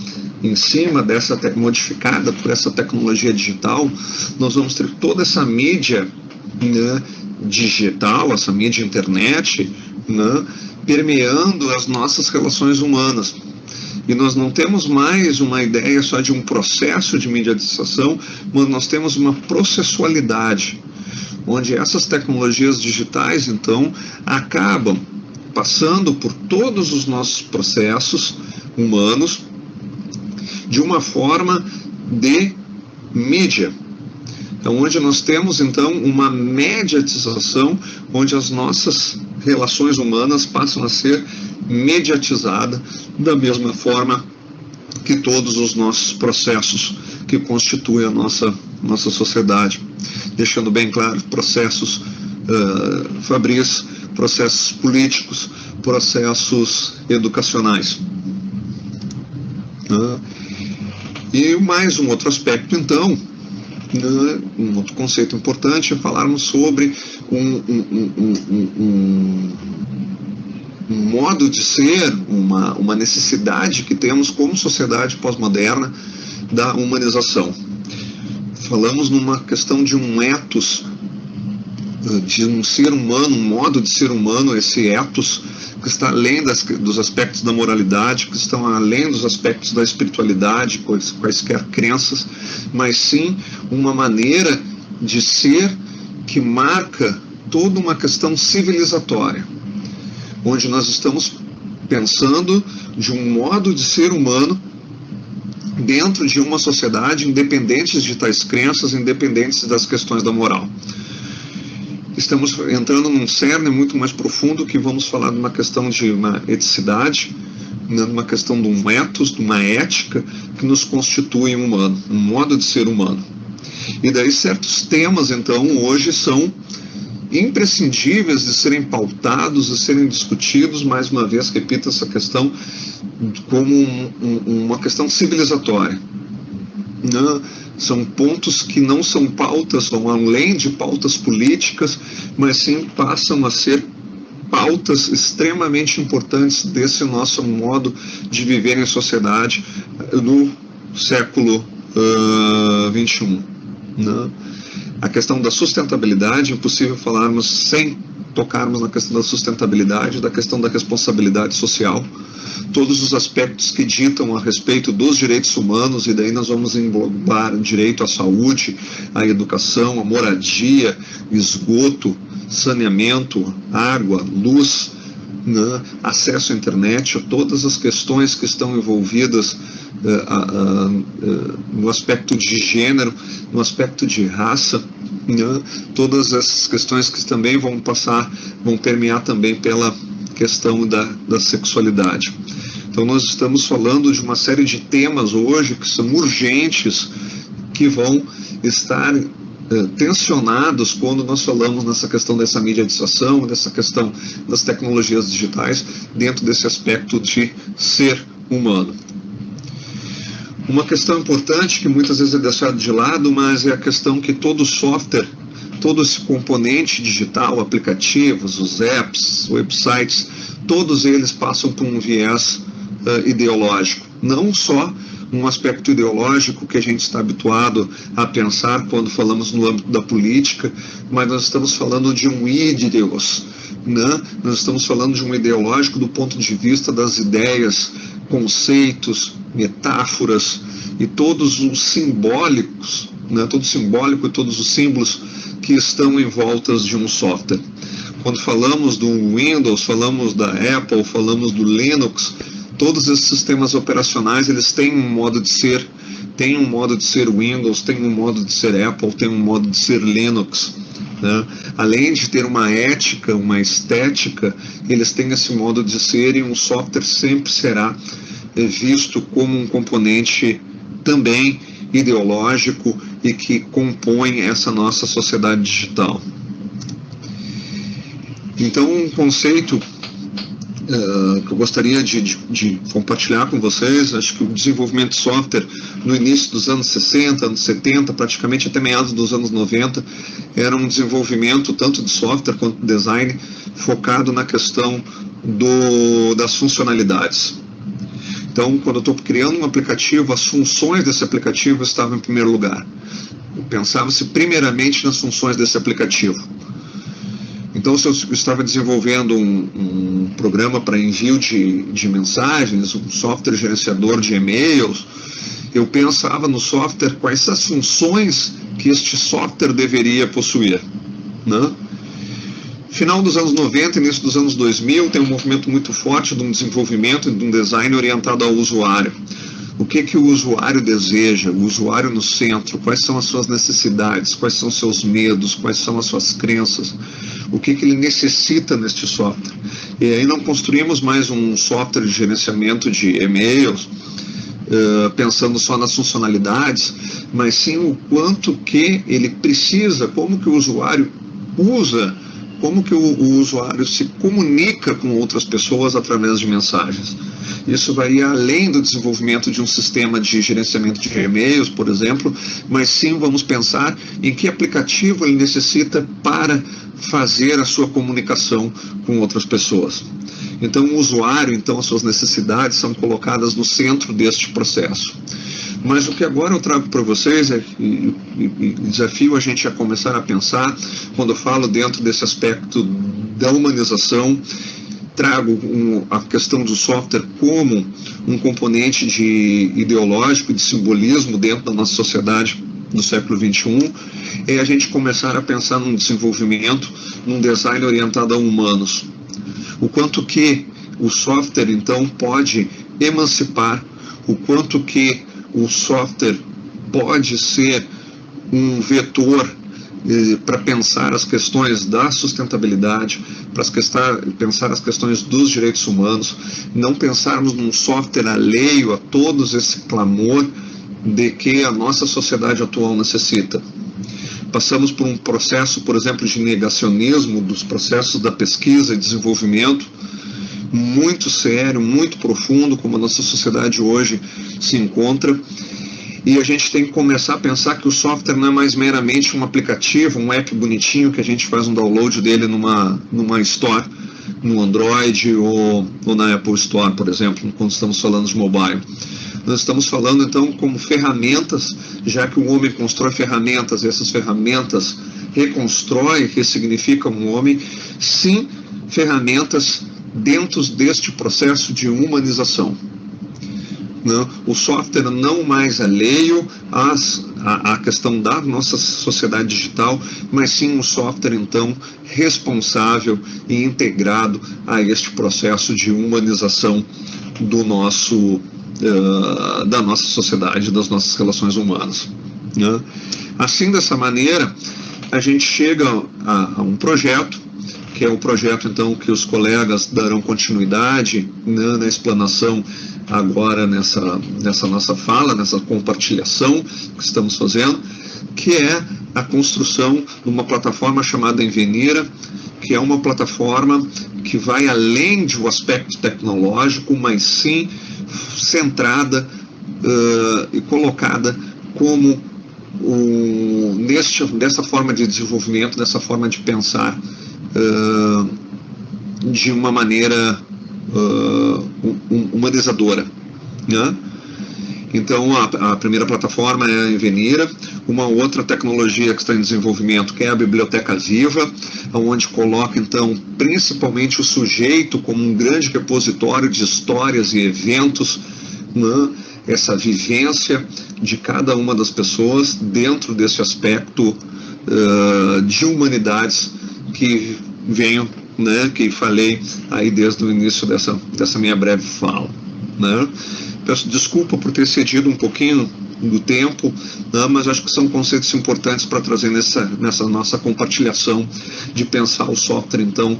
em cima dessa, modificada por essa tecnologia digital, nós vamos ter toda essa mídia, né, digital, essa mídia internet, né, permeando as nossas relações humanas. E nós não temos mais uma ideia só de um processo de mediatização, mas nós temos uma processualidade, onde essas tecnologias digitais, então, acabam passando por todos os nossos processos humanos de uma forma de mídia. Então, onde nós temos, então, uma mediatização, onde as nossas relações humanas passam a ser mediatizadas da mesma forma que todos os nossos processos que constituem a nossa sociedade. Deixando bem claro, processos fabris, processos políticos, processos educacionais. E mais um outro aspecto, então, um outro conceito importante é falarmos sobre um modo de ser, uma necessidade que temos como sociedade pós-moderna da humanização. Falamos numa questão de um ethos, de um ser humano, um modo de ser humano, esse ethos que está além dos aspectos da moralidade, que estão além dos aspectos da espiritualidade, quaisquer crenças, mas sim uma maneira de ser que marca toda uma questão civilizatória, onde nós estamos pensando de um modo de ser humano dentro de uma sociedade, independentes de tais crenças, independentes das questões da moral. Estamos entrando num cerne muito mais profundo, que vamos falar de uma questão de uma eticidade, uma questão de um ethos, de uma ética que nos constitui um humano, um modo de ser humano. E daí certos temas, então, hoje são imprescindíveis de serem pautados, de serem discutidos, mais uma vez, repito essa questão, como uma questão civilizatória. São pontos que não são pautas, são além de pautas políticas, mas sim passam a ser pautas extremamente importantes desse nosso modo de viver em sociedade no século XXI. A questão da sustentabilidade, é impossível falarmos sem tocarmos na questão da sustentabilidade, da questão da responsabilidade social, todos os aspectos que ditam a respeito dos direitos humanos, e daí nós vamos englobar o direito à saúde, à educação, à moradia, esgoto, saneamento, água, luz, acesso à internet, todas as questões que estão envolvidas no aspecto de gênero, no aspecto de raça, todas essas questões que também vão permear também pela questão da sexualidade. Então nós estamos falando de uma série de temas hoje que são urgentes, que vão estar tensionados quando nós falamos nessa questão dessa mediatização, dessa questão das tecnologias digitais, dentro desse aspecto de ser humano. Uma questão importante que muitas vezes é deixada de lado, mas é a questão que todo software, todo esse componente digital, aplicativos, os apps, websites, todos eles passam por um viés ideológico. Não só um aspecto ideológico que a gente está habituado a pensar quando falamos no âmbito da política, mas nós estamos falando de um ideos, nós estamos falando de um ideológico do ponto de vista das ideias, conceitos, metáforas e todos os simbólicos, todo simbólico e todos os símbolos que estão em voltas de um software. Quando falamos do Windows, falamos da Apple, falamos do Linux, todos esses sistemas operacionais, eles têm um modo de ser tem um modo de ser Windows, tem um modo de ser Apple, tem um modo de ser Linux, né? Além de ter uma ética, uma estética, eles têm esse modo de ser, e um software sempre será visto como um componente também ideológico e que compõe essa nossa sociedade digital. Então, um conceito que eu gostaria de compartilhar com vocês, acho que o desenvolvimento de software no início dos anos 60, anos 70, praticamente até meados dos anos 90, era um desenvolvimento tanto de software quanto de design focado na questão das funcionalidades. Então, quando eu estou criando um aplicativo, as funções desse aplicativo estavam em primeiro lugar. Pensava-se primeiramente nas funções desse aplicativo. Então, se eu estava desenvolvendo um programa para envio de mensagens, um software gerenciador de e-mails, eu pensava no software quais as funções que este software deveria possuir, né? Final dos anos 90, início dos anos 2000, tem um movimento muito forte de um desenvolvimento e de um design orientado ao usuário. O que o usuário deseja, o usuário no centro, quais são as suas necessidades, quais são os seus medos, quais são as suas crenças, o que ele necessita neste software. E aí não construímos mais um software de gerenciamento de e-mails, pensando só nas funcionalidades, mas sim o quanto que ele precisa, como que o usuário usa, como que o usuário se comunica com outras pessoas através de mensagens. Isso vai além do desenvolvimento de um sistema de gerenciamento de e-mails, por exemplo, mas sim vamos pensar em que aplicativo ele necessita para fazer a sua comunicação com outras pessoas. Então, o usuário, então, as suas necessidades são colocadas no centro deste processo. Mas o que agora eu trago para vocês e desafio a gente a começar a pensar, quando eu falo dentro desse aspecto da humanização, trago a questão do software como um componente ideológico, de simbolismo dentro da nossa sociedade do século XXI, é a gente começar a pensar num desenvolvimento, num design orientado a humanos. O quanto que o software, então, pode emancipar, o quanto que o software pode ser um vetor para pensar as questões da sustentabilidade, para pensar as questões dos direitos humanos, não pensarmos num software alheio a todos esse clamor de que a nossa sociedade atual necessita. Passamos por um processo, por exemplo, de negacionismo dos processos da pesquisa e desenvolvimento, muito sério, muito profundo, como a nossa sociedade hoje se encontra, e a gente tem que começar a pensar que o software não é mais meramente um aplicativo, um app bonitinho que a gente faz um download dele numa Store, no Android ou na Apple Store, por exemplo, quando estamos falando de mobile. Nós estamos falando, então, como ferramentas, já que o homem constrói ferramentas, e essas ferramentas reconstrói, ressignificam o homem, sim, ferramentas dentro deste processo de humanização. Não, o software não mais alheio à questão da nossa sociedade digital, mas sim um software, então, responsável e integrado a este processo de humanização da nossa sociedade, das nossas relações humanas. Né? Assim, dessa maneira, a gente chega a um projeto, que é o projeto, então, que os colegas darão continuidade, né, na explanação agora nessa nossa fala, nessa compartilhação que estamos fazendo, que é a construção de uma plataforma chamada Envenira, que é uma plataforma que vai além do aspecto tecnológico, mas sim centrada e colocada como dessa forma de desenvolvimento, dessa forma de pensar de uma maneira humanizadora, né? Então, a primeira plataforma é a Envenira. Uma outra tecnologia que está em desenvolvimento, que é a Biblioteca Viva, onde coloca, então, principalmente o sujeito como um grande repositório de histórias e eventos, né? Essa vivência de cada uma das pessoas dentro desse aspecto de humanidades que venho, né, que falei aí desde o início dessa minha breve fala, né? Peço desculpa por ter cedido um pouquinho do tempo, né, mas acho que são conceitos importantes para trazer nessa nossa compartilhação de pensar o software, então,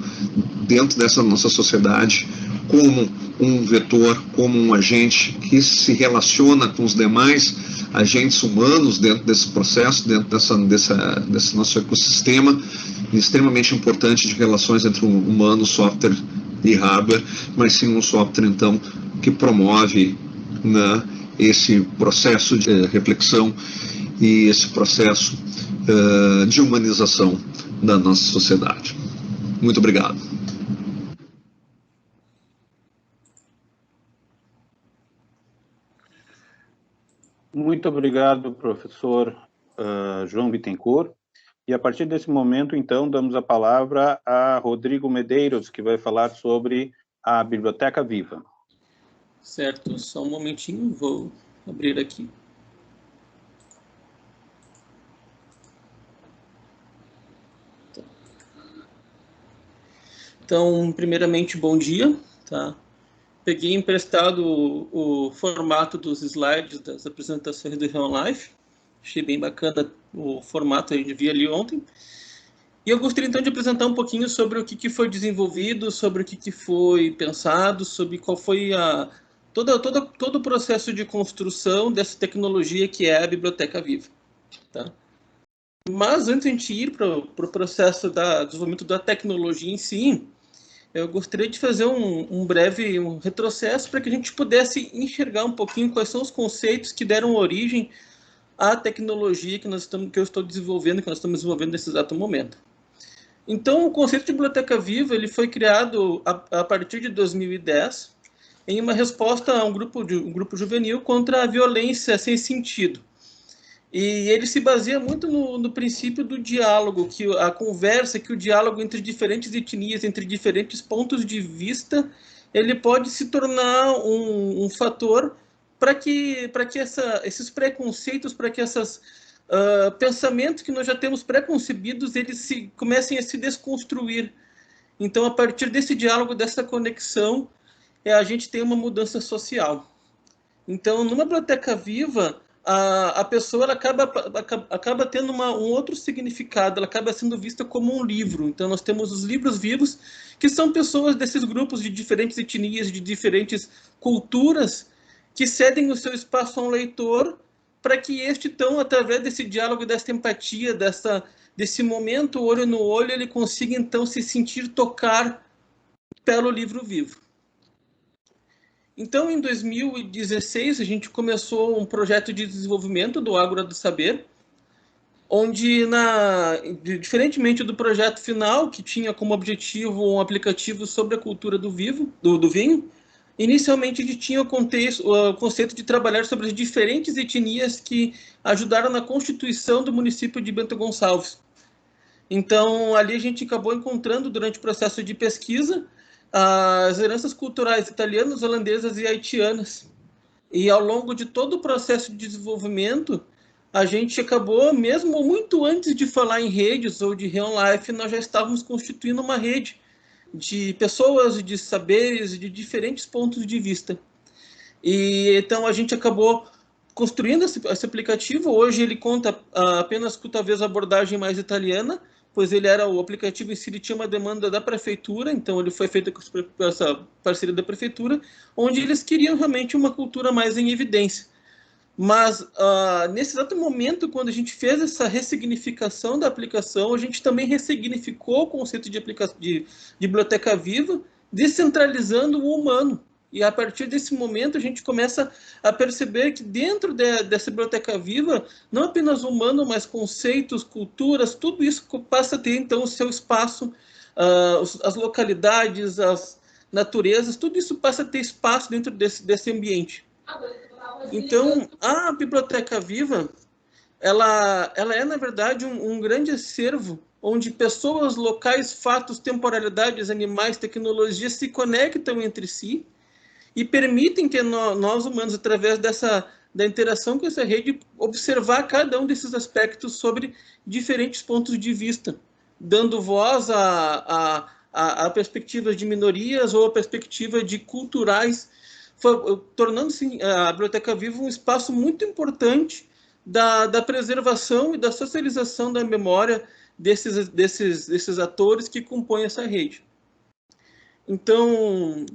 dentro dessa nossa sociedade, como um vetor, como um agente que se relaciona com os demais agentes humanos dentro desse processo, dentro desse nosso ecossistema extremamente importante de relações entre o humano, software e hardware, mas sim um software, então, que promove, né, esse processo de reflexão e esse processo de humanização da nossa sociedade. Muito obrigado. Muito obrigado, professor João Bittencourt. E a partir desse momento, então, damos a palavra a Rodrigo Medeiros, que vai falar sobre a Biblioteca Viva. Certo, só um momentinho, vou abrir aqui. Então, primeiramente, bom dia, tá? Peguei emprestado o formato dos slides das apresentações do Real Life. Achei bem bacana o formato, a gente viu ali ontem. E eu gostaria, então, de apresentar um pouquinho sobre o que foi desenvolvido, sobre o que foi pensado, sobre qual foi todo o processo de construção dessa tecnologia que é a Biblioteca Viva. Tá? Mas, antes de a gente ir para o processo do desenvolvimento da tecnologia em si, eu gostaria de fazer um breve retrocesso para que a gente pudesse enxergar um pouquinho quais são os conceitos que deram origem à tecnologia que eu estou desenvolvendo, que nós estamos desenvolvendo nesse exato momento. Então, o conceito de biblioteca viva ele foi criado a partir de 2010 em uma resposta a um grupo juvenil contra a violência sem sentido. E ele se baseia muito no princípio do diálogo, que a conversa, que o diálogo entre diferentes etnias, entre diferentes pontos de vista, ele pode se tornar um fator para que esses preconceitos, para que esses pensamentos que nós já temos preconcebidos, eles comecem a se desconstruir. Então, a partir desse diálogo, dessa conexão, a gente tem uma mudança social. Então, numa biblioteca viva, a pessoa ela acaba tendo um outro significado, ela acaba sendo vista como um livro. Então, nós temos os livros vivos, que são pessoas desses grupos de diferentes etnias, de diferentes culturas, que cedem o seu espaço a um leitor, para que este, então, através desse diálogo, dessa empatia, desse momento, olho no olho, ele consiga, então, se sentir tocar pelo livro vivo. Então, em 2016, a gente começou um projeto de desenvolvimento do Ágora do Saber, onde, diferentemente do projeto final, que tinha como objetivo um aplicativo sobre a cultura do vinho, inicialmente a gente tinha o conceito de trabalhar sobre as diferentes etnias que ajudaram na constituição do município de Bento Gonçalves. Então, ali a gente acabou encontrando, durante o processo de pesquisa, as heranças culturais italianas, holandesas e haitianas. E ao longo de todo o processo de desenvolvimento, a gente acabou, mesmo muito antes de falar em redes ou de Real Life, nós já estávamos constituindo uma rede de pessoas, de saberes, de diferentes pontos de vista. E então a gente acabou construindo esse aplicativo. Hoje ele conta apenas com talvez a abordagem mais italiana, pois o aplicativo em si ele tinha uma demanda da prefeitura, então ele foi feito com essa parceria da prefeitura, onde eles queriam realmente uma cultura mais em evidência. Mas, nesse exato momento, quando a gente fez essa ressignificação da aplicação, a gente também ressignificou o conceito de biblioteca viva, descentralizando o humano. E, a partir desse momento, a gente começa a perceber que dentro dessa biblioteca viva, não apenas o humano, mas conceitos, culturas, tudo isso passa a ter, então, o seu espaço, as localidades, as naturezas, tudo isso passa a ter espaço dentro desse ambiente. Então, a biblioteca viva, ela é, na verdade, um grande acervo onde pessoas, locais, fatos, temporalidades, animais, tecnologias se conectam entre si e permitem que nós humanos, através da interação com essa rede, observar cada um desses aspectos sobre diferentes pontos de vista, dando voz a perspectivas de minorias ou a perspectiva de culturais tornando-se a Biblioteca Viva um espaço muito importante da preservação e da socialização da memória desses atores que compõem essa rede. Então,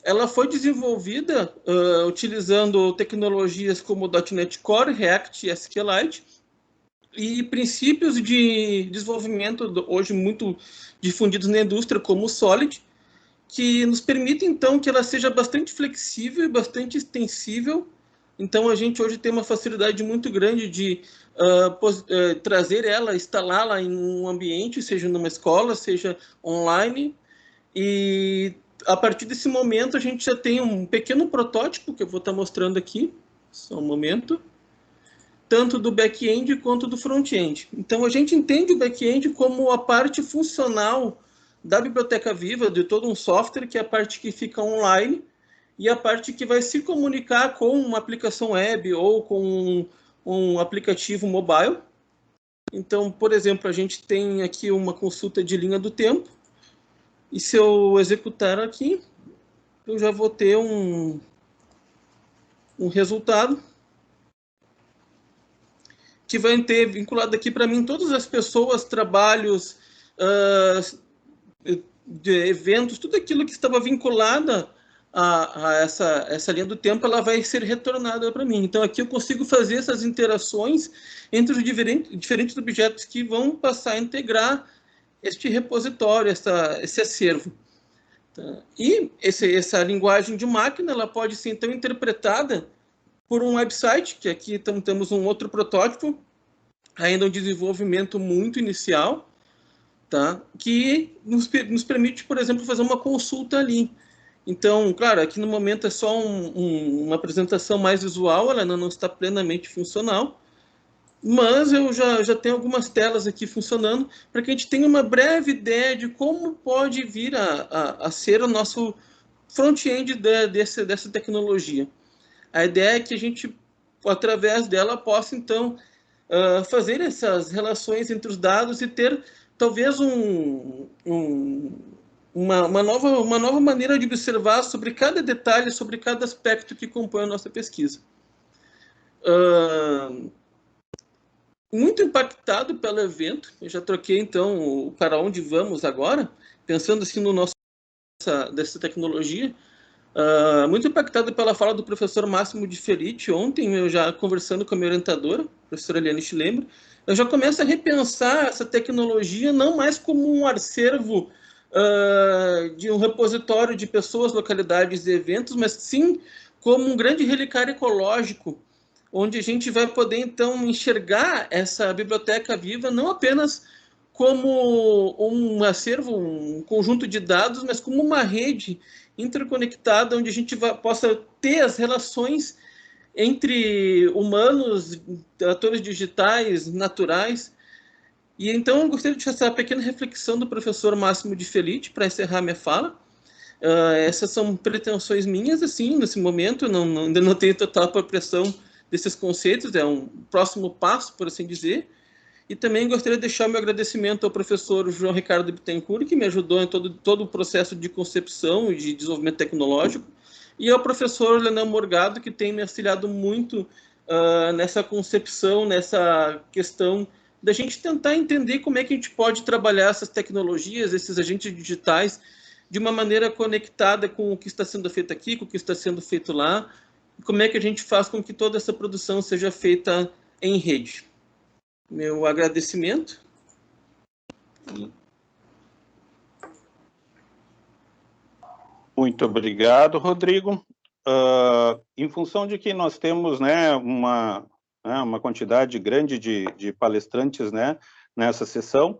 ela foi desenvolvida utilizando tecnologias como .NET Core, React e SQLite, e princípios de desenvolvimento hoje muito difundidos na indústria, como o Solid, que nos permite, então, que ela seja bastante flexível e bastante extensível. Então, a gente hoje tem uma facilidade muito grande de trazer ela, instalá-la em um ambiente, seja numa escola, seja online. E, a partir desse momento, a gente já tem um pequeno protótipo, que eu vou estar mostrando aqui, só um momento, tanto do back-end quanto do front-end. Então, a gente entende o back-end como a parte funcional da Biblioteca Viva, de todo um software, que é a parte que fica online, e a parte que vai se comunicar com uma aplicação web ou com um aplicativo mobile. Então, por exemplo, a gente tem aqui uma consulta de linha do tempo, e se eu executar aqui, eu já vou ter um resultado que vai ter vinculado aqui para mim todas as pessoas, trabalhos, de eventos, tudo aquilo que estava vinculado a essa linha do tempo, ela vai ser retornada para mim. Então, aqui eu consigo fazer essas interações entre os diferentes objetos que vão passar a integrar este repositório, esse acervo. Tá? E essa linguagem de máquina, ela pode ser, então, interpretada por um website, que aqui temos um outro protótipo, ainda um desenvolvimento muito inicial, tá? Que nos permite, por exemplo, fazer uma consulta ali. Então, claro, aqui no momento é só uma apresentação mais visual, ela ainda não está plenamente funcional, mas eu já tenho algumas telas aqui funcionando para que a gente tenha uma breve ideia de como pode vir a ser o nosso front-end dessa tecnologia. A ideia é que a gente, através dela, possa, então, fazer essas relações entre os dados e ter, talvez, uma nova maneira de observar sobre cada detalhe, sobre cada aspecto que compõe a nossa pesquisa. Muito impactado pelo evento, eu já troquei, então, para onde vamos agora, pensando assim no nosso dessa tecnologia. Muito impactado pela fala do professor Máximo de Felice. Ontem, eu já conversando com a minha orientadora, a professora Eliane Schlemmer, eu já começo a repensar essa tecnologia não mais como um acervo de um repositório de pessoas, localidades e eventos, mas sim como um grande relicário ecológico, onde a gente vai poder, então, enxergar essa biblioteca viva não apenas como um acervo, um conjunto de dados, mas como uma rede interconectada, onde a gente possa ter as relações entre humanos, atores digitais, naturais. E então eu gostaria de fazer essa pequena reflexão do professor Máximo de Felice para encerrar minha fala. Essas são pretensões minhas, assim, nesse momento, ainda não tenho total apropriação desses conceitos, é um próximo passo, por assim dizer. E também gostaria de deixar meu agradecimento ao professor João Ricardo Bittencourt, que me ajudou em todo o processo de concepção e de desenvolvimento tecnológico, e ao professor Leonel Morgado, que tem me auxiliado muito nessa concepção, nessa questão da gente tentar entender como é que a gente pode trabalhar essas tecnologias, esses agentes digitais, de uma maneira conectada com o que está sendo feito aqui, com o que está sendo feito lá, e como é que a gente faz com que toda essa produção seja feita em rede. Meu agradecimento. Muito obrigado, Rodrigo. Em função de que nós temos, né, uma quantidade grande de palestrantes, né, nessa sessão,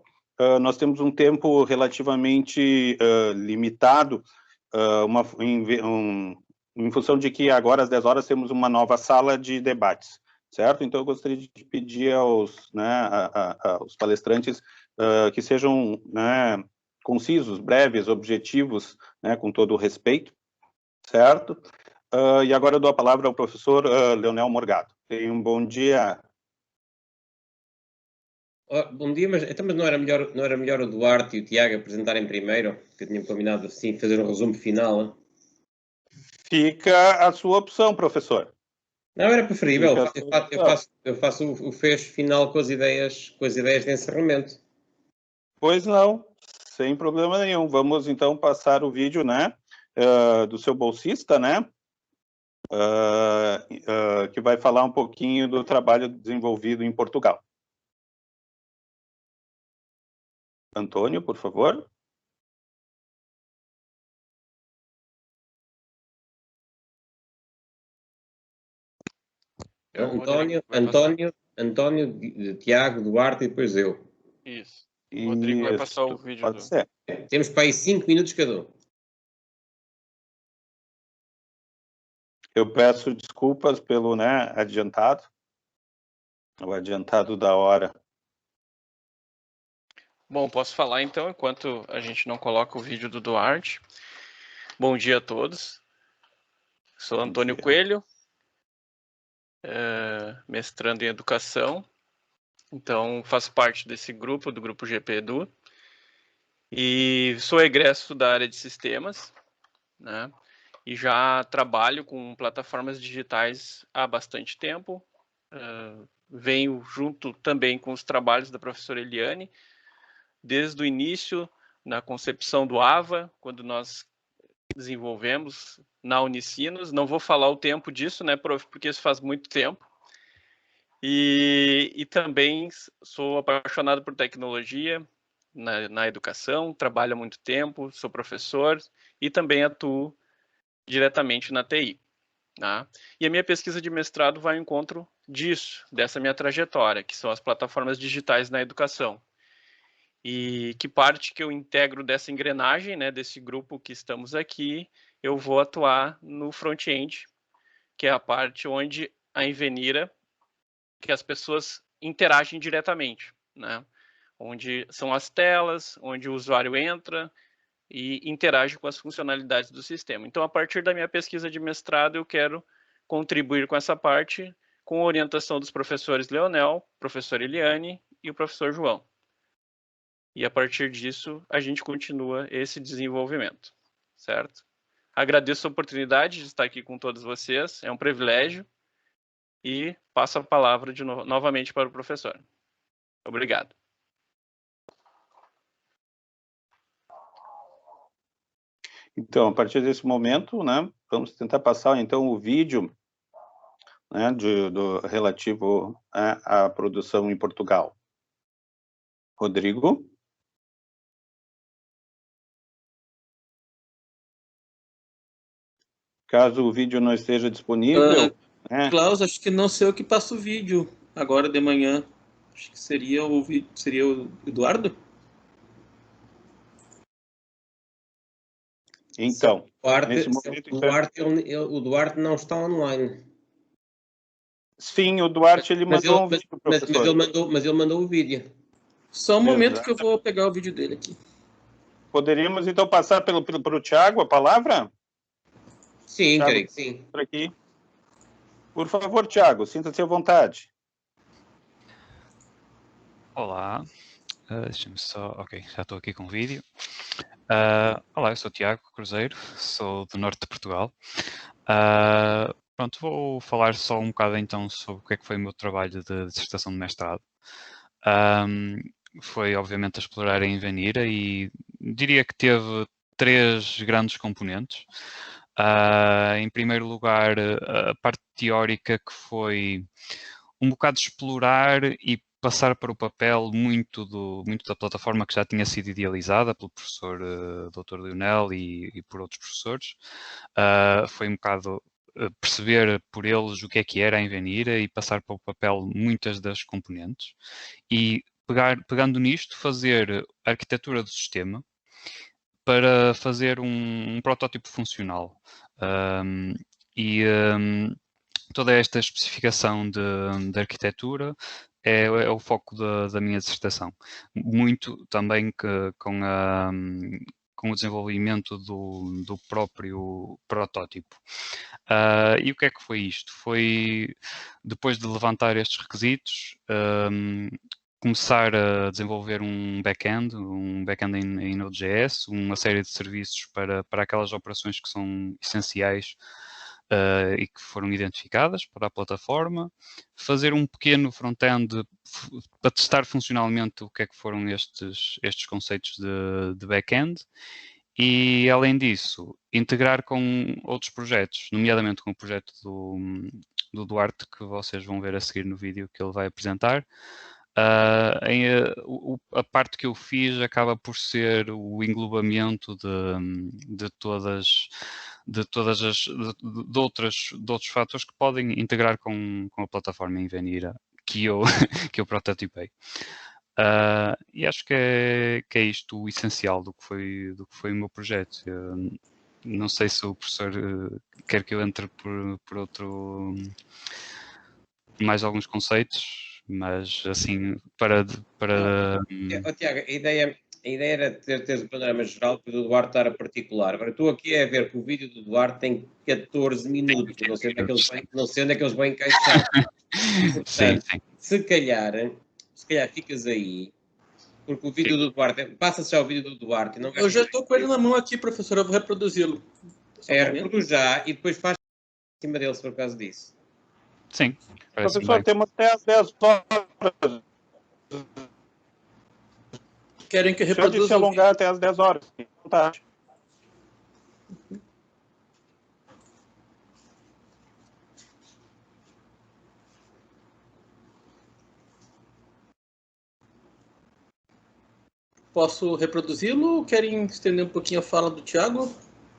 nós temos um tempo relativamente limitado, em função de que agora às 10 horas temos uma nova sala de debates, certo? Então eu gostaria de pedir aos palestrantes que sejam, né, concisos, breves, objetivos, né, com todo o respeito, certo? E agora eu dou a palavra ao professor Leonel Morgado. Tenha um bom dia. Bom dia, mas não era melhor o Duarte e o Tiago apresentarem primeiro, que eu tinha combinado assim, fazer um resumo final, hein? Fica a sua opção, professor. Não, era preferível. Eu faço o fecho final com as ideias de encerramento. Pois não, sem problema nenhum. Vamos então passar o vídeo, né, do seu bolsista, né, que vai falar um pouquinho do trabalho desenvolvido em Portugal. Antônio, por favor. Antônio, Tiago, Duarte e depois eu. Isso. O Rodrigo vai passar o vídeo. Pode ser. Temos para aí 5 minutos cada um. Eu peço desculpas pelo, né, adiantado. O adiantado da hora. Bom, posso falar então, enquanto a gente não coloca o vídeo do Duarte. Bom dia a todos. Sou Antônio Coelho, mestrando em Educação. Então, faço parte desse grupo, do grupo GPEDU. E sou egresso da área de sistemas, né? E já trabalho com plataformas digitais há bastante tempo. Venho junto também com os trabalhos da professora Eliane, desde o início, na concepção do AVA, quando nós desenvolvemos na Unicinos. Não vou falar o tempo disso, né, prof, porque isso faz muito tempo. E também sou apaixonado por tecnologia na educação, trabalho há muito tempo, sou professor e também atuo diretamente na TI. Tá? E a minha pesquisa de mestrado vai ao encontro disso, dessa minha trajetória, que são as plataformas digitais na educação. E que parte que eu integro dessa engrenagem, né, desse grupo que estamos aqui, eu vou atuar no front-end, que é a parte onde a Invenira, que as pessoas interagem diretamente, né? Onde são as telas, onde o usuário entra e interage com as funcionalidades do sistema. Então, a partir da minha pesquisa de mestrado, eu quero contribuir com essa parte, com a orientação dos professores Leonel, professor Eliane e o professor João. E a partir disso, a gente continua esse desenvolvimento, certo? Agradeço a oportunidade de estar aqui com todos vocês, é um privilégio, e passo a palavra novamente para o professor. Obrigado. Então, a partir desse momento, né, vamos tentar passar então o vídeo, né, do relativo à produção em Portugal. Rodrigo? Caso o vídeo não esteja disponível... Klaus, acho que não sei o que passa o vídeo agora de manhã. Acho que seria o Eduardo? Então, o Duarte não está online. Sim, o Duarte ele mandou um vídeo, professor. Mas ele mandou o vídeo. Só um momento que eu vou pegar o vídeo dele aqui. Poderíamos então passar para o Tiago a palavra? Sim, Thiago, creio que sim. Por aqui. Por favor, Tiago, sinta-se à vontade. Olá, deixa-me só... Ok, já estou aqui com o vídeo. Olá, eu sou Tiago Cruzeiro, sou do norte de Portugal. Pronto, vou falar só um bocado então sobre o que é que foi o meu trabalho de dissertação de mestrado. Foi obviamente a explorar a Invenira e diria que teve 3 grandes componentes. Em primeiro lugar, a parte teórica, que foi um bocado explorar e passar para o papel muito da plataforma que já tinha sido idealizada pelo professor Dr. Leonel e por outros professores. Foi um bocado perceber por eles o que é que era a Invenira e passar para o papel muitas das componentes. E pegando nisto, fazer a arquitetura do sistema para fazer um protótipo funcional. Toda esta especificação de arquitetura é o foco da minha dissertação. Muito também com o desenvolvimento do próprio protótipo. E o que é que foi isto? Foi, depois de levantar estes requisitos, começar a desenvolver um back-end em Node.js, uma série de serviços para aquelas operações que são essenciais e que foram identificadas para a plataforma, fazer um pequeno front-end para testar funcionalmente o que é que foram estes conceitos de back-end e, além disso, integrar com outros projetos, nomeadamente com o projeto do Duarte, que vocês vão ver a seguir no vídeo que ele vai apresentar. A parte que eu fiz acaba por ser o englobamento de outros fatores que podem integrar com a plataforma Invenira que eu prototipei. E acho que é isto o essencial do que foi o meu projeto. Não sei se o professor quer que eu entre por outro mais alguns conceitos, mas assim para Tiago, a ideia era teres o panorama geral para o Duarte estar a particular. Agora estou aqui a ver que o vídeo do Duarte tem 14 minutos, não sei onde é que eles vão encaixar. Portanto, sim. se calhar ficas aí, porque o vídeo do Duarte, passa-se já o vídeo do Duarte. Não Eu já estou com ele na mão aqui, professor, eu vou reproduzi-lo. Reproduz já e depois faz em cima dele, se por causa disso. Sim. Professor, temos até às 10 horas. Querem que eu reproduza? disse alongar até às 10 horas. Tá. Posso reproduzi-lo ou querem estender um pouquinho a fala do Tiago?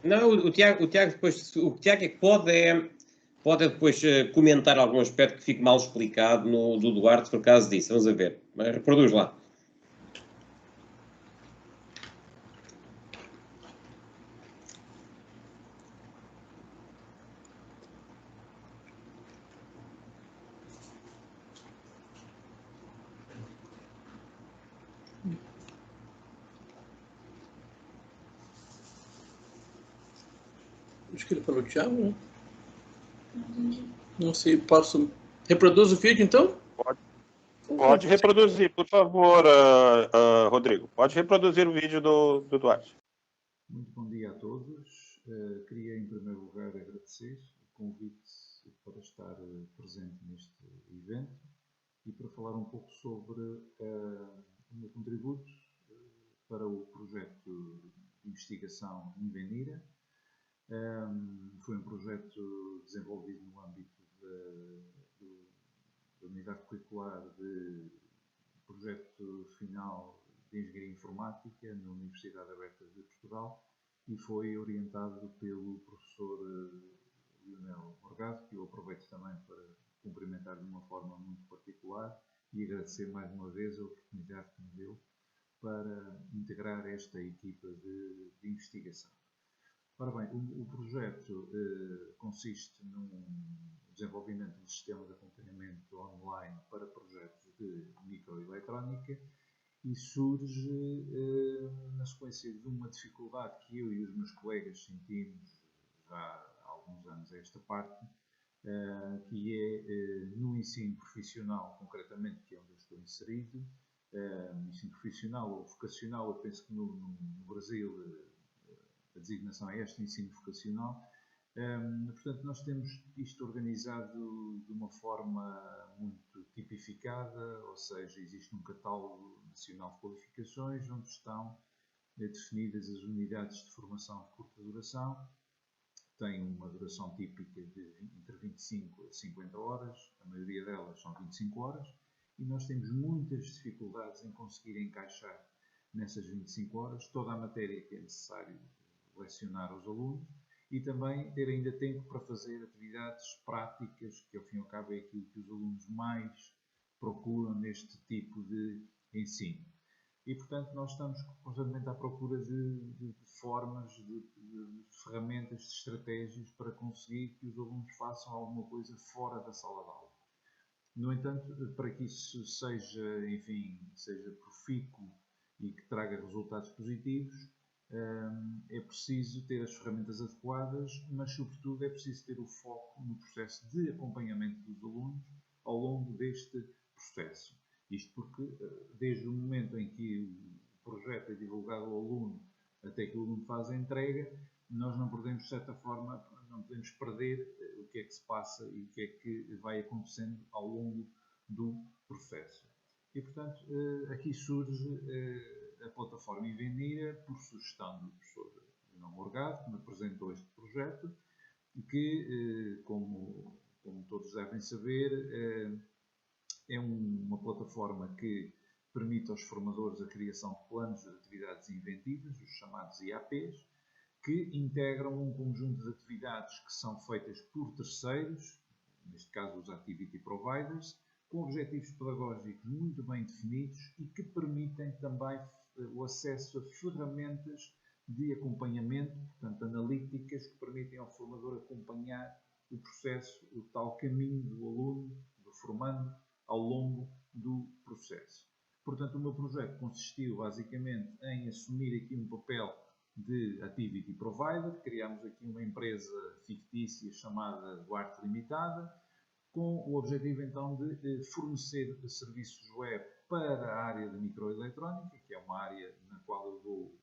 Não, o Tiago depois, o Tiago é que pode depois comentar algum aspecto que fique mal explicado do Duarte por causa disso. Vamos a ver. Mas reproduz lá. Acho que ele falou Tiago, né? Não sei, posso... Reproduz o vídeo, então? Pode reproduzir, por favor, Rodrigo. Pode reproduzir o vídeo do Duarte. Muito bom dia a todos. Queria, em primeiro lugar, agradecer o convite para estar presente neste evento e para falar um pouco sobre o meu contributo para o projeto de investigação Invenira. Foi um projeto desenvolvido no âmbito da unidade curricular de projeto final de Engenharia Informática na Universidade Aberta de Portugal e foi orientado pelo professor Lionel Morgado, que eu aproveito também para cumprimentar de uma forma muito particular e agradecer mais uma vez a oportunidade que me deu para integrar esta equipa de investigação. Ora bem, o projeto consiste num desenvolvimento de sistema de acompanhamento online para projetos de microeletrónica e surge na sequência de uma dificuldade que eu e os meus colegas sentimos já há alguns anos a esta parte, que é no ensino profissional, concretamente, que é onde eu estou inserido, ensino profissional ou vocacional. Eu penso que no Brasil a designação é esta, ensino vocacional. Portanto, nós temos isto organizado de uma forma muito tipificada, ou seja, existe um catálogo nacional de qualificações onde estão definidas as unidades de formação de curta duração. Tem uma duração típica de entre 25 a 50 horas, a maioria delas são 25 horas, e nós temos muitas dificuldades em conseguir encaixar nessas 25 horas toda a matéria que é necessário lecionar aos alunos e também ter ainda tempo para fazer atividades práticas, que ao fim e ao cabo é aquilo que os alunos mais procuram neste tipo de ensino. E, portanto, nós estamos constantemente à procura de formas, de ferramentas, de estratégias para conseguir que os alunos façam alguma coisa fora da sala de aula. No entanto, para que isso seja, enfim, seja profícuo e que traga resultados positivos, é preciso ter as ferramentas adequadas, mas, sobretudo, é preciso ter o foco no processo de acompanhamento dos alunos ao longo deste processo. Isto porque, desde o momento em que o projeto é divulgado ao aluno até que o aluno faz a entrega, nós não podemos, de certa forma, não podemos perder o que é que se passa e o que é que vai acontecendo ao longo do processo. E, portanto, aqui surge a plataforma Invenira, por sugestão do professor João Morgado, que me apresentou este projeto, que, como todos devem saber, é uma plataforma que permite aos formadores a criação de planos de atividades inventivas, os chamados IAPs, que integram um conjunto de atividades que são feitas por terceiros, neste caso os Activity Providers, com objetivos pedagógicos muito bem definidos e que permitem também o acesso a ferramentas de acompanhamento, portanto, analíticas, que permitem ao formador acompanhar o processo, o tal caminho do aluno, do formando, ao longo do processo. Portanto, o meu projeto consistiu basicamente em assumir aqui um papel de Activity Provider. Criámos aqui uma empresa fictícia chamada Duarte Limitada, com o objetivo então de fornecer serviços web para a área de microeletrónica, que é uma área na qual eu dou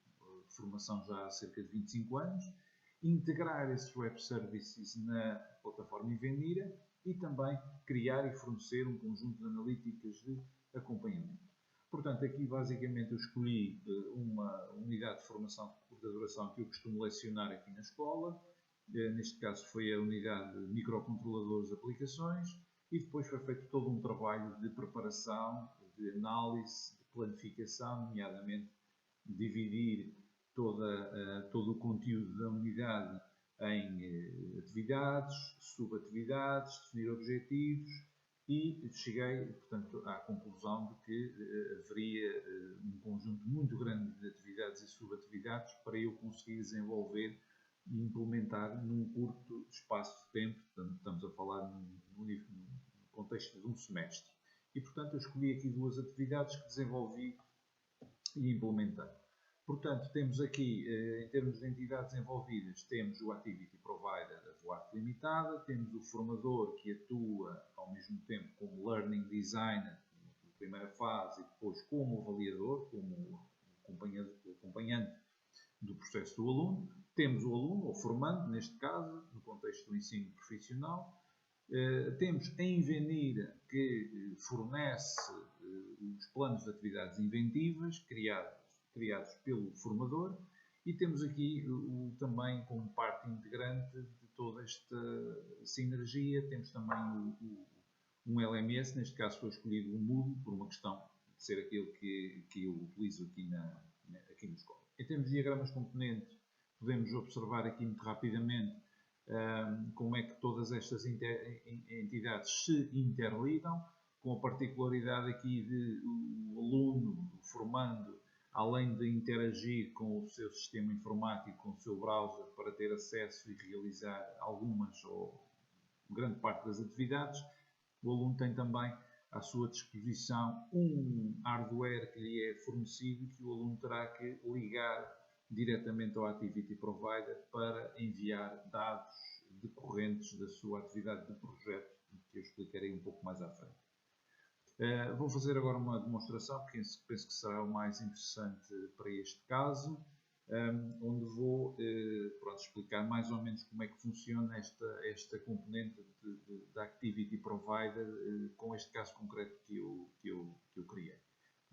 formação já há cerca de 25 anos, integrar esses web services na plataforma Invenira e também criar e fornecer um conjunto de analíticas de acompanhamento. Portanto, aqui basicamente eu escolhi uma unidade de formação de curta duração que eu costumo lecionar aqui na escola. Neste caso foi a unidade de microcontroladores de aplicações e depois foi feito todo um trabalho de preparação, de análise, de planificação, nomeadamente dividir todo o conteúdo da unidade em atividades, subatividades, definir objetivos e cheguei, portanto, à conclusão de que haveria um conjunto muito grande de atividades e subatividades para eu conseguir desenvolver e implementar num curto espaço de tempo, portanto, estamos a falar no contexto de um semestre. E, portanto, eu escolhi aqui duas atividades que desenvolvi e implementei. Portanto, temos aqui, em termos de entidades envolvidas, temos o Activity Provider, a Duarte Limitada, temos o formador que atua ao mesmo tempo como Learning Designer, na primeira fase, e depois como avaliador, como acompanhante do processo do aluno. Temos o aluno, ou formando, neste caso, no contexto do ensino profissional. Temos a Invenira, que fornece os planos de atividades inventivas criados pelo formador, e temos aqui também como parte integrante de toda esta sinergia, temos também um LMS, neste caso foi escolhido o Moodle, por uma questão de ser aquele que eu utilizo aqui na escola. Em termos de diagramas componentes, podemos observar aqui muito rapidamente como é que todas estas entidades se interligam, com a particularidade aqui de o aluno, o formando, além de interagir com o seu sistema informático, com o seu browser, para ter acesso e realizar algumas ou grande parte das atividades, o aluno tem também à sua disposição um hardware que lhe é fornecido, que o aluno terá que ligar diretamente ao Activity Provider para enviar dados decorrentes da sua atividade de projeto, que eu explicarei um pouco mais à frente. Vou fazer agora uma demonstração que penso que será o mais interessante para este caso, onde vou explicar mais ou menos como é que funciona esta componente da Activity Provider, com este caso concreto que eu criei.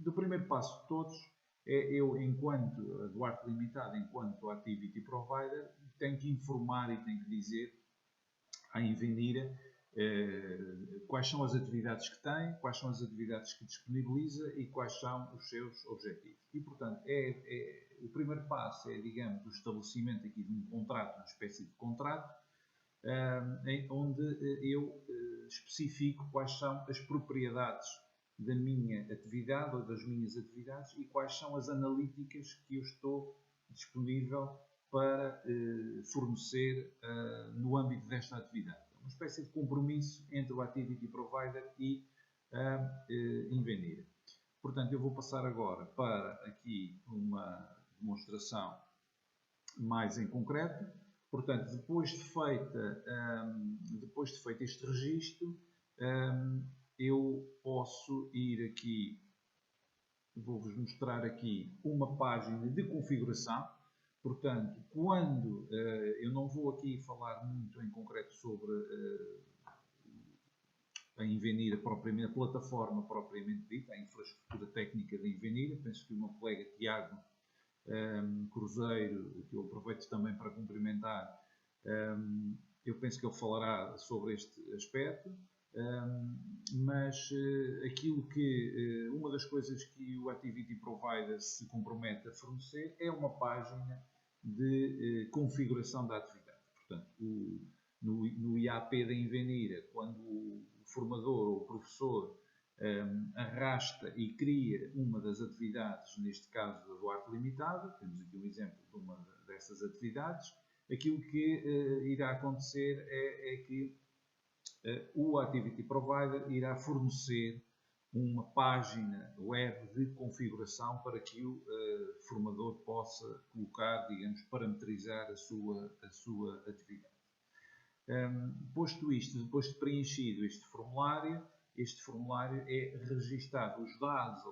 O primeiro passo de todos é eu, enquanto a Duarte Limitada, enquanto Activity Provider, tenho que informar e tenho que dizer à Invenira quais são as atividades que tem, quais são as atividades que disponibiliza e quais são os seus objetivos. E, portanto, o primeiro passo é, digamos, o estabelecimento aqui de um contrato, uma espécie de contrato, onde eu especifico quais são as propriedades da minha atividade ou das minhas atividades e quais são as analíticas que eu estou disponível para fornecer no âmbito desta atividade. Uma espécie de compromisso entre o Activity Provider e a Invenira. Portanto, eu vou passar agora para aqui uma demonstração mais em concreto. Portanto, depois de feito este registro, eu posso ir aqui, vou-vos mostrar aqui uma página de configuração. Portanto, quando eu não vou aqui falar muito em concreto sobre a Invenira propriamente, a plataforma propriamente dita, a infraestrutura técnica da Invenira. Penso que o meu colega Tiago Cruzeiro, que eu aproveito também para cumprimentar, eu penso que ele falará sobre este aspecto, mas aquilo que, uma das coisas que o Activity Provider se compromete a fornecer é uma página de configuração da atividade. Portanto, no IAP da Invenira, quando o formador ou o professor arrasta e cria uma das atividades, neste caso do Arte Limitada, temos aqui um exemplo de uma dessas atividades, aquilo que irá acontecer é que o Activity Provider irá fornecer uma página web de configuração para que o formador possa colocar, digamos, parametrizar a sua atividade. Posto isto, depois de preenchido este formulário é registado. Os dados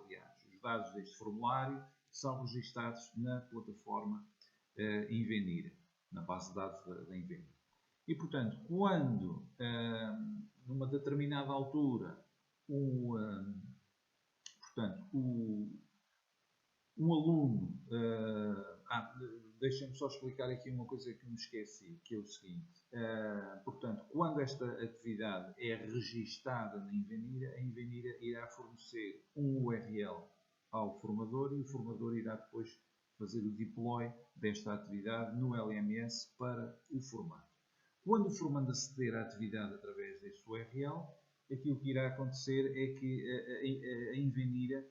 deste formulário são registados na plataforma Invenira, na base de dados da Invenira. E, portanto, quando, numa determinada altura, um aluno... Deixem-me só explicar aqui uma coisa que me esqueci, que é o seguinte. Portanto, quando esta atividade é registada na Invenira, a Invenira irá fornecer um URL ao formador e o formador irá depois fazer o deploy desta atividade no LMS para o formando. Quando o formando aceder à atividade através deste URL, aquilo que irá acontecer é que a Invenira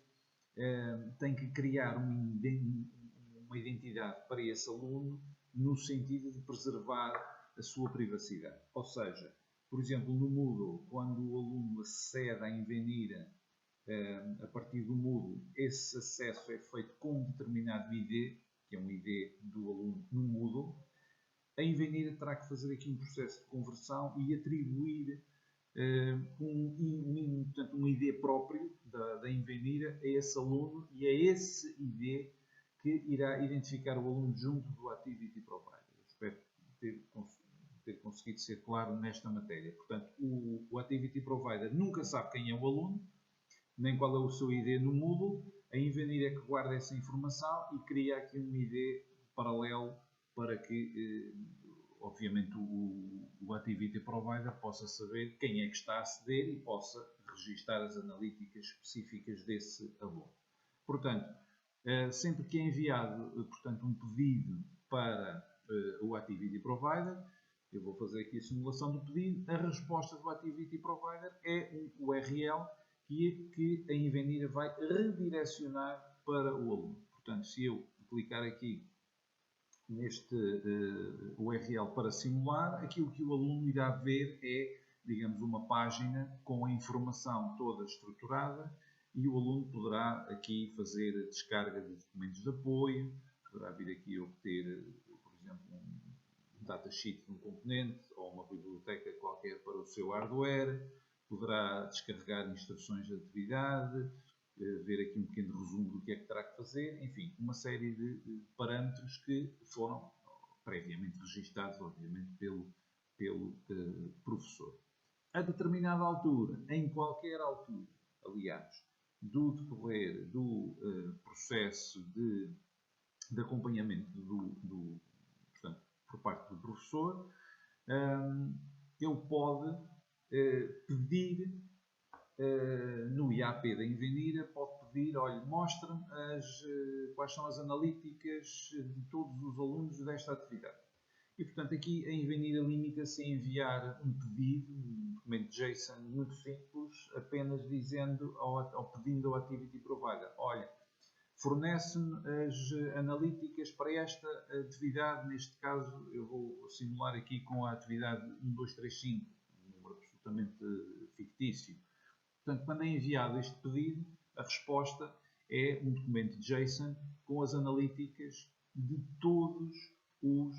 tem que criar uma identidade para esse aluno no sentido de preservar a sua privacidade. Ou seja, por exemplo, no Moodle, quando o aluno acede à Invenira a partir do Moodle, esse acesso é feito com um determinado ID, que é um ID do aluno no Moodle. A Invenira terá que fazer aqui um processo de conversão e atribuir portanto, um ID próprio da Invenira a esse aluno, e é esse ID que irá identificar o aluno junto do Activity Provider. Eu espero ter conseguido ser claro nesta matéria. Portanto, o Activity Provider nunca sabe quem é o aluno, nem qual é o seu ID no Moodle. A Invenira é que guarda essa informação e cria aqui um ID paralelo para que, obviamente, o Activity Provider possa saber quem é que está a aceder e possa registar as analíticas específicas desse aluno. Portanto, sempre que é enviado, portanto, um pedido para o Activity Provider, eu vou fazer aqui a simulação do pedido, a resposta do Activity Provider é um URL que a Invenira vai redirecionar para o aluno. Portanto, se eu clicar aqui neste URL para simular, aquilo que o aluno irá ver é, digamos, uma página com a informação toda estruturada, e o aluno poderá aqui fazer a descarga de documentos de apoio, poderá vir aqui obter, por exemplo, um datasheet de um componente ou uma biblioteca qualquer para o seu hardware, poderá descarregar instruções de atividade, ver aqui um pequeno resumo do que é que terá que fazer, enfim, uma série de parâmetros que foram previamente registados, obviamente, pelo professor. A determinada altura, em qualquer altura, aliás, do decorrer do processo de acompanhamento portanto, por parte do professor, ele pode pedir no IAP da Invenira, pode pedir, olha, mostra-me quais são as analíticas de todos os alunos desta atividade. E, portanto, aqui a Invenira limita-se a enviar um pedido, um documento JSON muito simples, apenas dizendo, pedindo ao Activity Provider, olha, fornece-me as analíticas para esta atividade. Neste caso, eu vou simular aqui com a atividade 1235, um número absolutamente fictício. Portanto, quando é enviado este pedido, a resposta é um documento JSON com as analíticas de todos os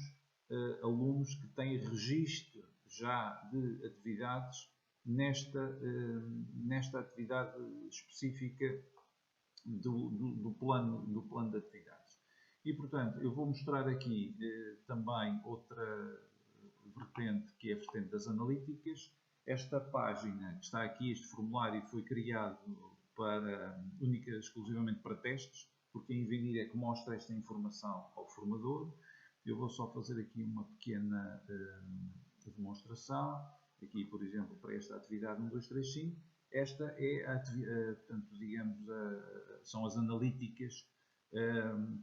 alunos que têm registro já de atividades nesta atividade específica do plano de atividades. E, portanto, eu vou mostrar aqui também outra vertente, que é a vertente das analíticas. Esta página que está aqui, este formulário, foi criado exclusivamente para testes, porque a Invenir é que mostra esta informação ao formador. Eu vou só fazer aqui uma pequena demonstração. Aqui, por exemplo, para esta atividade 1, 2, 3, 5. Esta é, portanto, digamos, são as analíticas.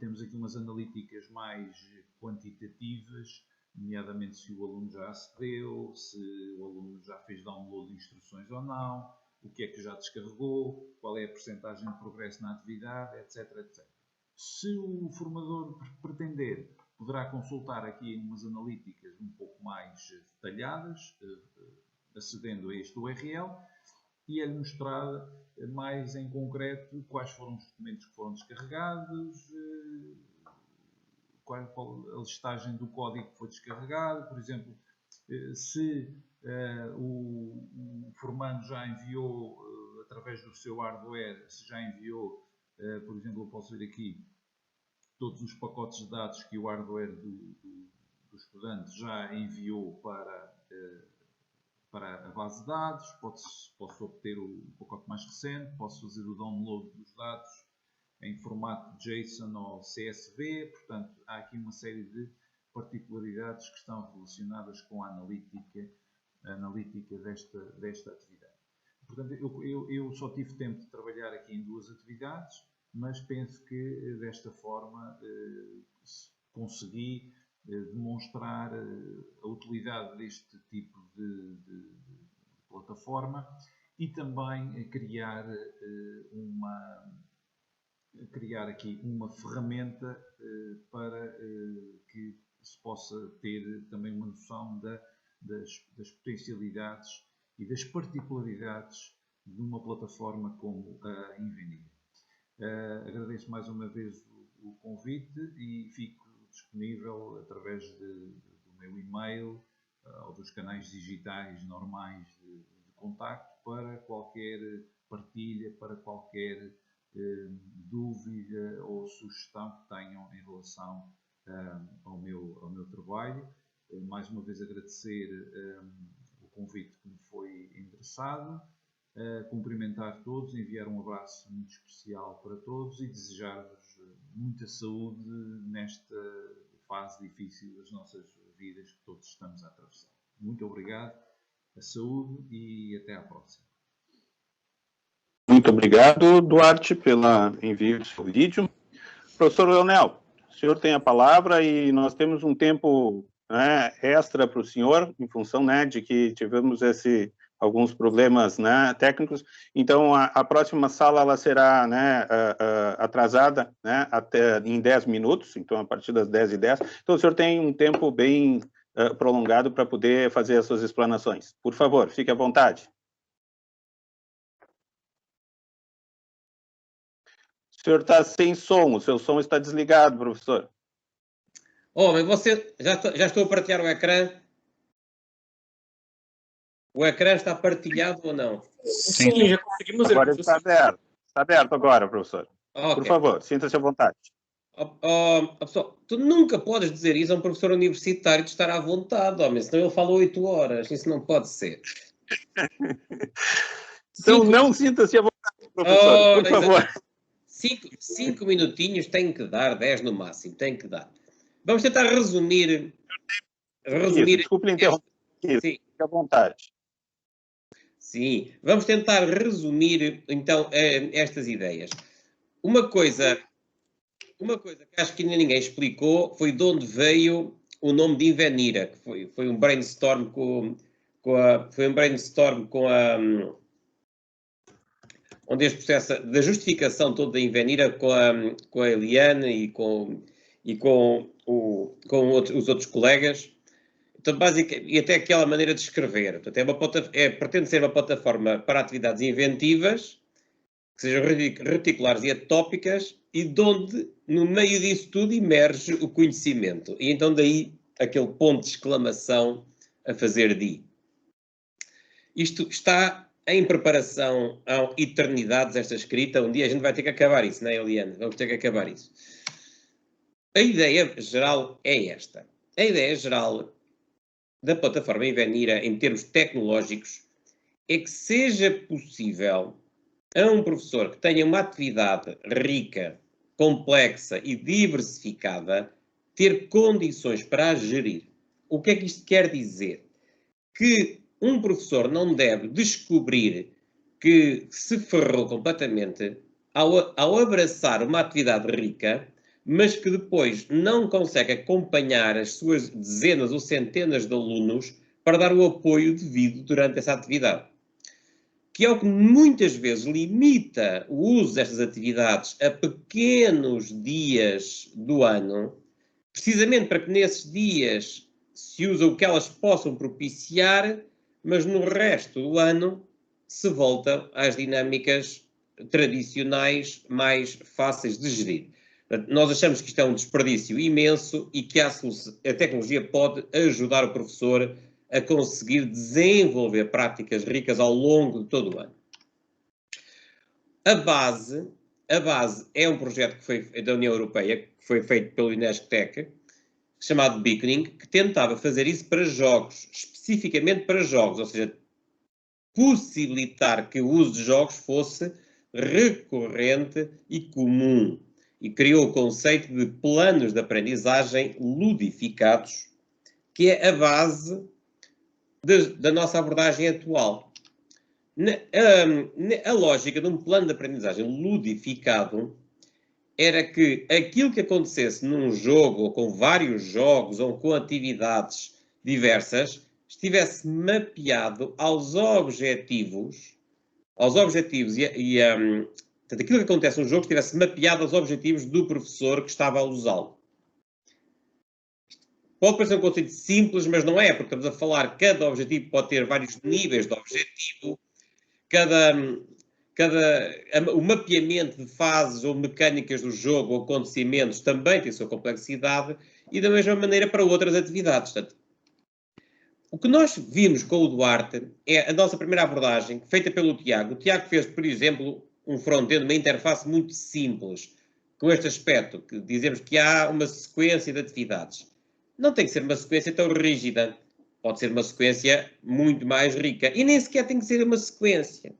Temos aqui umas analíticas mais quantitativas, nomeadamente se o aluno já acedeu, se o aluno já fez download de instruções ou não, o que é que já descarregou, qual é a percentagem de progresso na atividade, etc, etc. Se o formador pretender, poderá consultar aqui umas analíticas um pouco mais detalhadas, acedendo a este URL, e é-lhe mostrar mais em concreto quais foram os documentos que foram descarregados, qual a listagem do código que foi descarregado, por exemplo, se o formando já enviou, através do seu hardware, se já enviou, por exemplo, eu posso ver aqui todos os pacotes de dados que o hardware do estudante já enviou para a base de dados. Posso obter o pacote mais recente, posso fazer o download dos dados em formato JSON ou CSV. Portanto, há aqui uma série de particularidades que estão relacionadas com a analítica desta atividade. Portanto, eu só tive tempo de trabalhar aqui em 2 atividades, mas penso que desta forma consegui demonstrar a utilidade deste tipo de plataforma e também criar aqui uma ferramenta para que se possa ter também uma noção das potencialidades e das particularidades de uma plataforma como a Invenir. Agradeço mais uma vez o convite e fico disponível através do meu e-mail ou dos canais digitais normais de contacto para qualquer partilha, para qualquer dúvida ou sugestão que tenham em relação ao meu trabalho. Mais uma vez agradecer o convite que me foi endereçado, cumprimentar todos, enviar um abraço muito especial para todos e desejar-vos muita saúde nesta fase difícil das nossas vidas que todos estamos a atravessar. Muito obrigado, a saúde e até à próxima. Muito obrigado, Duarte, pelo envio do seu vídeo. Professor Leonel, o senhor tem a palavra e nós temos um tempo extra para o senhor, em função de que tivemos alguns problemas técnicos. Então, a próxima sala ela será atrasada até em 10 minutos, então a partir das 10h10. Então, o senhor tem um tempo bem prolongado para poder fazer as suas explanações. Por favor, fique à vontade. O senhor está sem som, o seu som está desligado, professor. Mas você, já estou a partilhar o ecrã? O ecrã está partilhado ou não? Sim, já conseguimos ver. Agora está aberto. Está aberto agora, professor. Okay. Por favor, sinta-se à vontade. Pessoal, tu nunca podes dizer isso a um professor universitário de estar à vontade, homem, senão ele fala 8 horas. Isso não pode ser. Então não sinta-se à vontade, professor, por favor. 5 minutinhos tem que dar, 10 no máximo, tem que dar. Vamos tentar resumir. Desculpe interromper. Fique à vontade. Sim, vamos tentar resumir, então, estas ideias. Uma coisa que acho que ainda ninguém explicou foi de onde veio o nome de Invenira, que foi um brainstorm onde este processo da justificação toda da Invenira com a Eliane e com os outros colegas. Então, basicamente, e até aquela maneira de escrever. Portanto, pretende ser uma plataforma para atividades inventivas, que sejam reticulares e atópicas, e de onde, no meio disso tudo, emerge o conhecimento. E então daí aquele ponto de exclamação a fazer de. Isto está em preparação há eternidades, esta escrita. Um dia a gente vai ter que acabar isso, não é, Eliane? Vamos ter que acabar isso. A ideia geral é esta. A ideia geral da plataforma Invenira, em termos tecnológicos, é que seja possível a um professor que tenha uma atividade rica, complexa e diversificada, ter condições para a gerir. O que é que isto quer dizer? Que um professor não deve descobrir que se ferrou completamente ao abraçar uma atividade rica, mas que depois não consegue acompanhar as suas dezenas ou centenas de alunos para dar o apoio devido durante essa atividade. Que é o que muitas vezes limita o uso destas atividades a pequenos dias do ano, precisamente para que nesses dias se use o que elas possam propiciar, mas no resto do ano se volta às dinâmicas tradicionais mais fáceis de gerir. Nós achamos que isto é um desperdício imenso e que a tecnologia pode ajudar o professor a conseguir desenvolver práticas ricas ao longo de todo o ano. A base é um projeto que foi da União Europeia, que foi feito pelo INESC-TEC, chamado Beaconing, que tentava fazer isso para jogos, especificamente para jogos, ou seja, possibilitar que o uso de jogos fosse recorrente e comum. E criou o conceito de planos de ludificados, que é a base da nossa abordagem atual. A lógica de um plano de aprendizagem ludificado era que aquilo que acontecesse num jogo, ou com vários jogos, ou com atividades diversas, estivesse mapeado aos objetivos portanto, aquilo que acontece no jogo estivesse mapeado aos objetivos do professor que estava a usá-lo. Pode parecer um conceito simples, mas não é, porque estamos a falar que cada objetivo pode ter vários níveis de objetivo, o mapeamento de fases ou mecânicas do jogo ou acontecimentos também tem a sua complexidade e da mesma maneira para outras atividades. Portanto, o que nós vimos com o Duarte é a nossa primeira abordagem, feita pelo Tiago. O Tiago fez, por exemplo, um front-end, uma interface muito simples, com este aspecto, que dizemos que há uma sequência de atividades. Não tem que ser uma sequência tão rígida. Pode ser uma sequência muito mais rica. E nem sequer tem que ser uma sequência.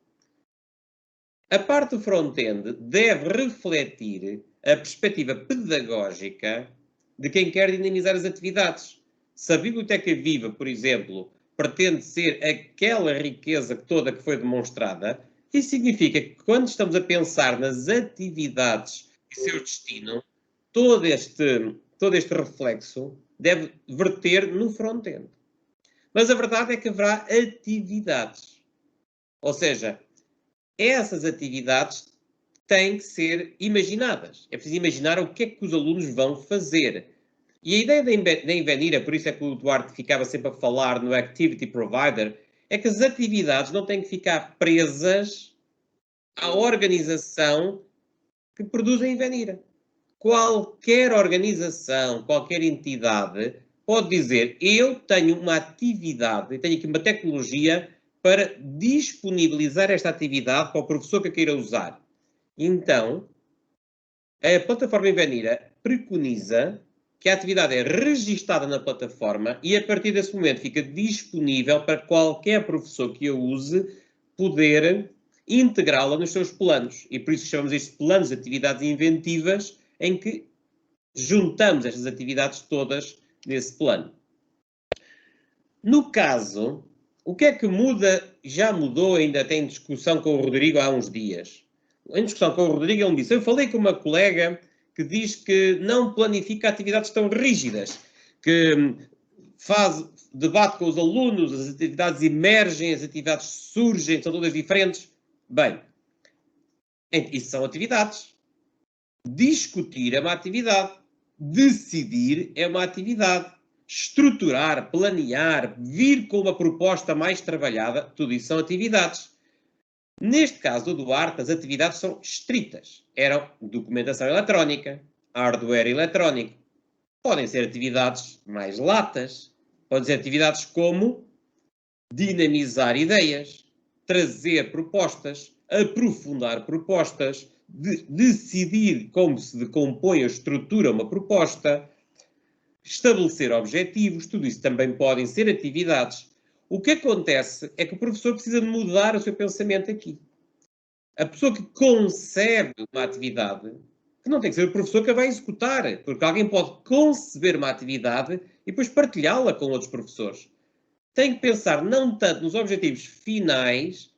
A parte do front-end deve refletir a perspectiva pedagógica de quem quer dinamizar as atividades. Se a Biblioteca Viva, por exemplo, pretende ser aquela riqueza toda que foi demonstrada, isso significa que quando estamos a pensar nas atividades e seu destino, todo este reflexo deve verter no front-end. Mas a verdade é que haverá atividades. Ou seja, essas atividades têm que ser imaginadas. É preciso imaginar o que é que os alunos vão fazer. E a ideia da Invenira, por isso é que o Duarte ficava sempre a falar no Activity Provider, é que as atividades não têm que ficar presas à organização que produz a Invenira. Qualquer organização, qualquer entidade pode dizer: eu tenho uma atividade, tenho aqui uma tecnologia para disponibilizar esta atividade para o professor que a queira usar. Então, a plataforma Invenira preconiza que a atividade é registada na plataforma e, a partir desse momento, fica disponível para qualquer professor que a use poder integrá-la nos seus planos. E por isso chamamos isto de planos de atividades inventivas, em que juntamos estas atividades todas nesse plano. No caso, o que é que muda? Já mudou, ainda tem discussão com o Rodrigo há uns dias. Em discussão com o Rodrigo, ele me disse: eu falei com uma colega que diz que não planifica atividades tão rígidas, que faz debate com os alunos, as atividades emergem, as atividades surgem, são todas diferentes. Bem, isso são atividades. Discutir é uma atividade. Decidir é uma atividade. Estruturar, planear, vir com uma proposta mais trabalhada, tudo isso são atividades. Neste caso do Duarte, as atividades são estritas. Eram documentação eletrónica, hardware eletrónico. Podem ser atividades mais latas. Podem ser atividades como dinamizar ideias, trazer propostas, aprofundar propostas, decidir como se decompõe a estrutura uma proposta, estabelecer objetivos, tudo isso também podem ser atividades. O que acontece é que o professor precisa de mudar o seu pensamento aqui. A pessoa que concebe uma atividade, que não tem que ser o professor que a vai executar, porque alguém pode conceber uma atividade e depois partilhá-la com outros professores. Tem que pensar não tanto nos objetivos finais,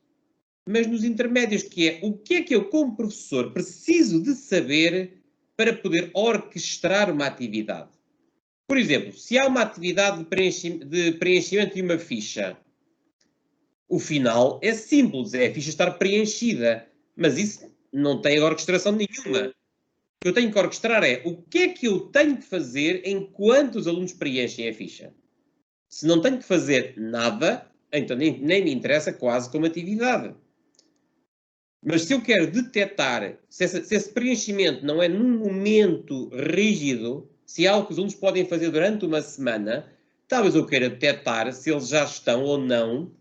mas nos intermédios, que é o que é que eu, como professor, preciso de saber para poder orquestrar uma atividade. Por exemplo, se há uma atividade de preenchimento de uma ficha, o final é simples, é a ficha estar preenchida, mas isso não tem orquestração nenhuma. O que eu tenho que orquestrar é o que é que eu tenho que fazer enquanto os alunos preenchem a ficha. Se não tenho que fazer nada, então nem me interessa quase como atividade. Mas se eu quero detectar, se esse preenchimento não é num momento rígido, se é algo que os alunos podem fazer durante uma semana, talvez eu queira detectar se eles já estão ou não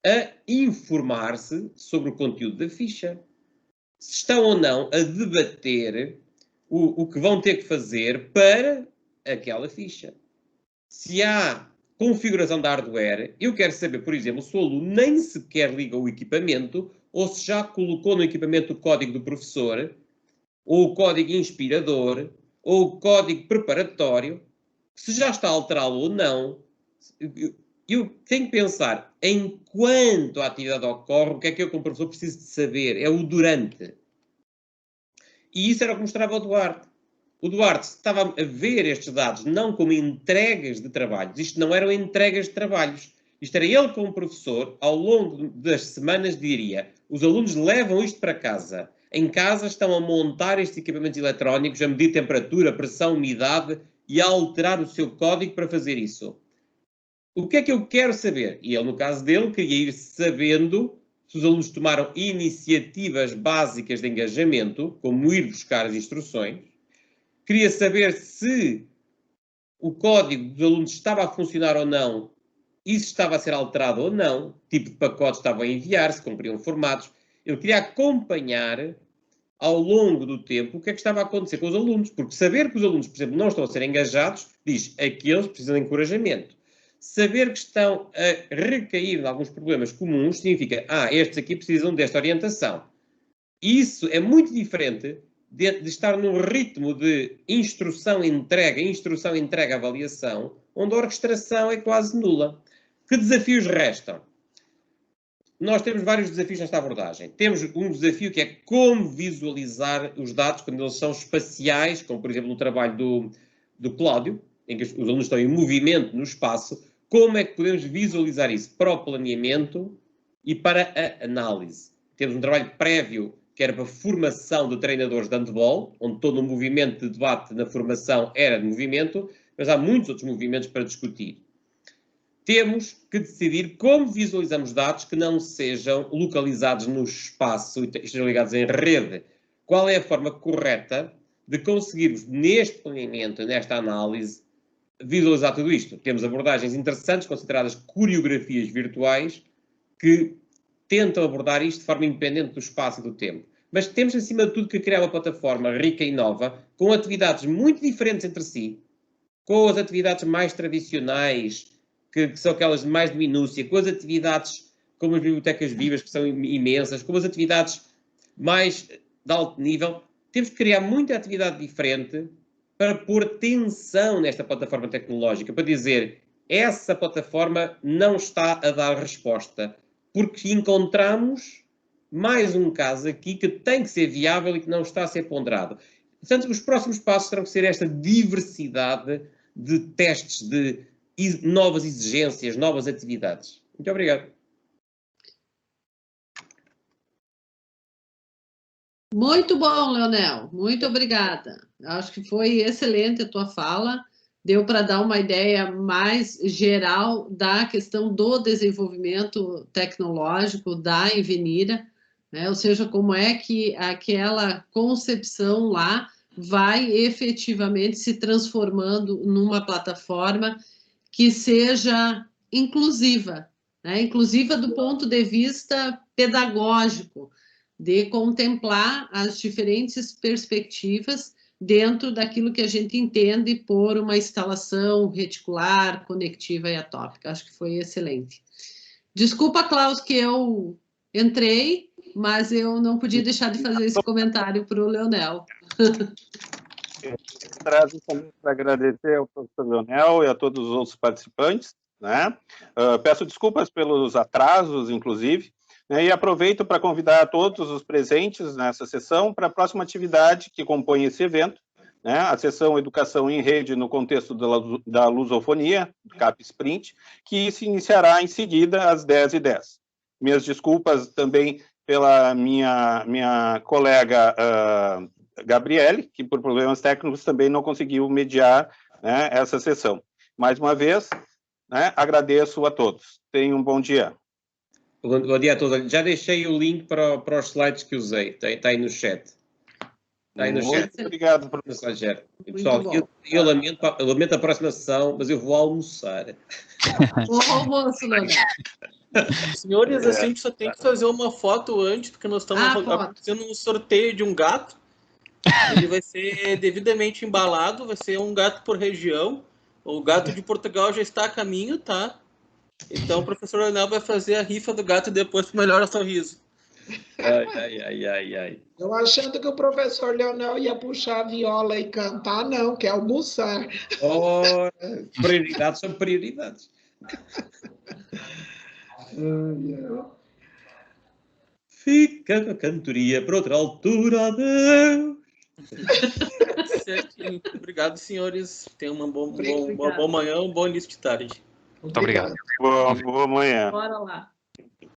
a informar-se sobre o conteúdo da ficha. Se estão ou não a debater o que vão ter que fazer para aquela ficha. Se há configuração da hardware, eu quero saber, por exemplo, se o aluno nem sequer liga o equipamento ou se já colocou no equipamento o código do professor, ou o código inspirador, ou o código preparatório, se já está a alterá-lo ou não. Eu tenho que pensar, enquanto a atividade ocorre, o que é que eu, como professor, preciso de saber? É o durante. E isso era o que mostrava o Duarte. O Duarte estava a ver estes dados não como entregas de trabalhos. Isto não eram entregas de trabalhos. Isto era ele, como professor, ao longo das semanas, diria: os alunos levam isto para casa. Em casa estão a montar estes equipamentos eletrónicos, a medir temperatura, pressão, umidade e a alterar o seu código para fazer isso. O que é que eu quero saber? E ele, no caso dele, queria ir sabendo se os alunos tomaram iniciativas básicas de engajamento, como ir buscar as instruções. Queria saber se o código dos alunos estava a funcionar ou não, e se estava a ser alterado ou não, tipo de pacotes estavam a enviar, se cumpriam formatos. Eu queria acompanhar ao longo do tempo o que é que estava a acontecer com os alunos, porque saber que os alunos, por exemplo, não estão a ser engajados, diz aqueles precisam de encorajamento. Saber que estão a recair em alguns problemas comuns significa, estes aqui precisam desta orientação. Isso é muito diferente de estar num ritmo de instrução-entrega, avaliação, onde a orquestração é quase nula. Que desafios restam? Nós temos vários desafios nesta abordagem. Temos um desafio que é como visualizar os dados quando eles são espaciais, como por exemplo no trabalho do Cláudio, em que os alunos estão em movimento no espaço. Como é que podemos visualizar isso para o planeamento e para a análise? Temos um trabalho prévio que era para a formação de treinadores de handball, onde todo o movimento de debate na formação era de movimento, mas há muitos outros movimentos para discutir. Temos que decidir como visualizamos dados que não sejam localizados no espaço e estejam ligados em rede. Qual é a forma correta de conseguirmos, neste planeamento, nesta análise, visualizar tudo isto? Temos abordagens interessantes, consideradas coreografias virtuais, que tentam abordar isto de forma independente do espaço e do tempo. Mas temos, acima de tudo, que criar uma plataforma rica e nova, com atividades muito diferentes entre si, com as atividades mais tradicionais, que são aquelas mais de minúcia, com as atividades como as bibliotecas vivas, que são imensas, com as atividades mais de alto nível. Temos que criar muita atividade diferente para pôr tensão nesta plataforma tecnológica, para dizer, essa plataforma não está a dar resposta, porque encontramos mais um caso aqui que tem que ser viável e que não está a ser ponderado. Portanto, os próximos passos terão que ser esta diversidade de testes, de novas exigências, novas atividades. Muito obrigado. Muito bom, Leonel. Muito obrigada. Acho que foi excelente a tua fala. Deu para dar uma ideia mais geral da questão do desenvolvimento tecnológico da Invenira, né? Ou seja, como é que aquela concepção lá vai efetivamente se transformando numa plataforma que seja inclusiva, né? Inclusive do ponto de vista pedagógico, de contemplar as diferentes perspectivas dentro daquilo que a gente entende por uma instalação reticular, conectiva e atópica. Acho que foi excelente. Desculpa, Klaus, que eu entrei, mas eu não podia deixar de fazer esse comentário para o Leonel. Traz também para agradecer ao professor Leonel e a todos os outros participantes, né? Peço desculpas pelos atrasos, inclusive, né? E aproveito para convidar todos os presentes nessa sessão para a próxima atividade que compõe esse evento, né? A sessão Educação em Rede no contexto da lusofonia, CAP Sprint, que se iniciará em seguida às 10h10. Minhas desculpas também pela minha colega Gabriele, que por problemas técnicos também não conseguiu mediar, né, essa sessão. Mais uma vez, né, agradeço a todos. Tenham um bom dia. Bom dia a todos. Já deixei o link para os slides que usei. Está aí no chat. Está aí no chat. Muito obrigado, professor. Pessoal, eu lamento a próxima sessão, mas eu vou almoçar. Bom almoço, Leonel. Senhores, assim, a gente só tem que fazer uma foto antes, porque nós estamos fazendo um sorteio de um gato. Ele vai ser devidamente embalado, vai ser um gato por região. O gato de Portugal já está a caminho, tá? Então o professor Leonel vai fazer a rifa do gato depois para melhorar o sorriso. Ai. Eu achando que o professor Leonel ia puxar a viola e cantar, não, quer almoçar. Oh, prioridades são prioridades. Fica a cantoria para outra altura, adeus. Certinho. Obrigado, senhores. Tenham uma boa manhã, um bom início de tarde. Muito obrigado. Boa manhã. Bora lá.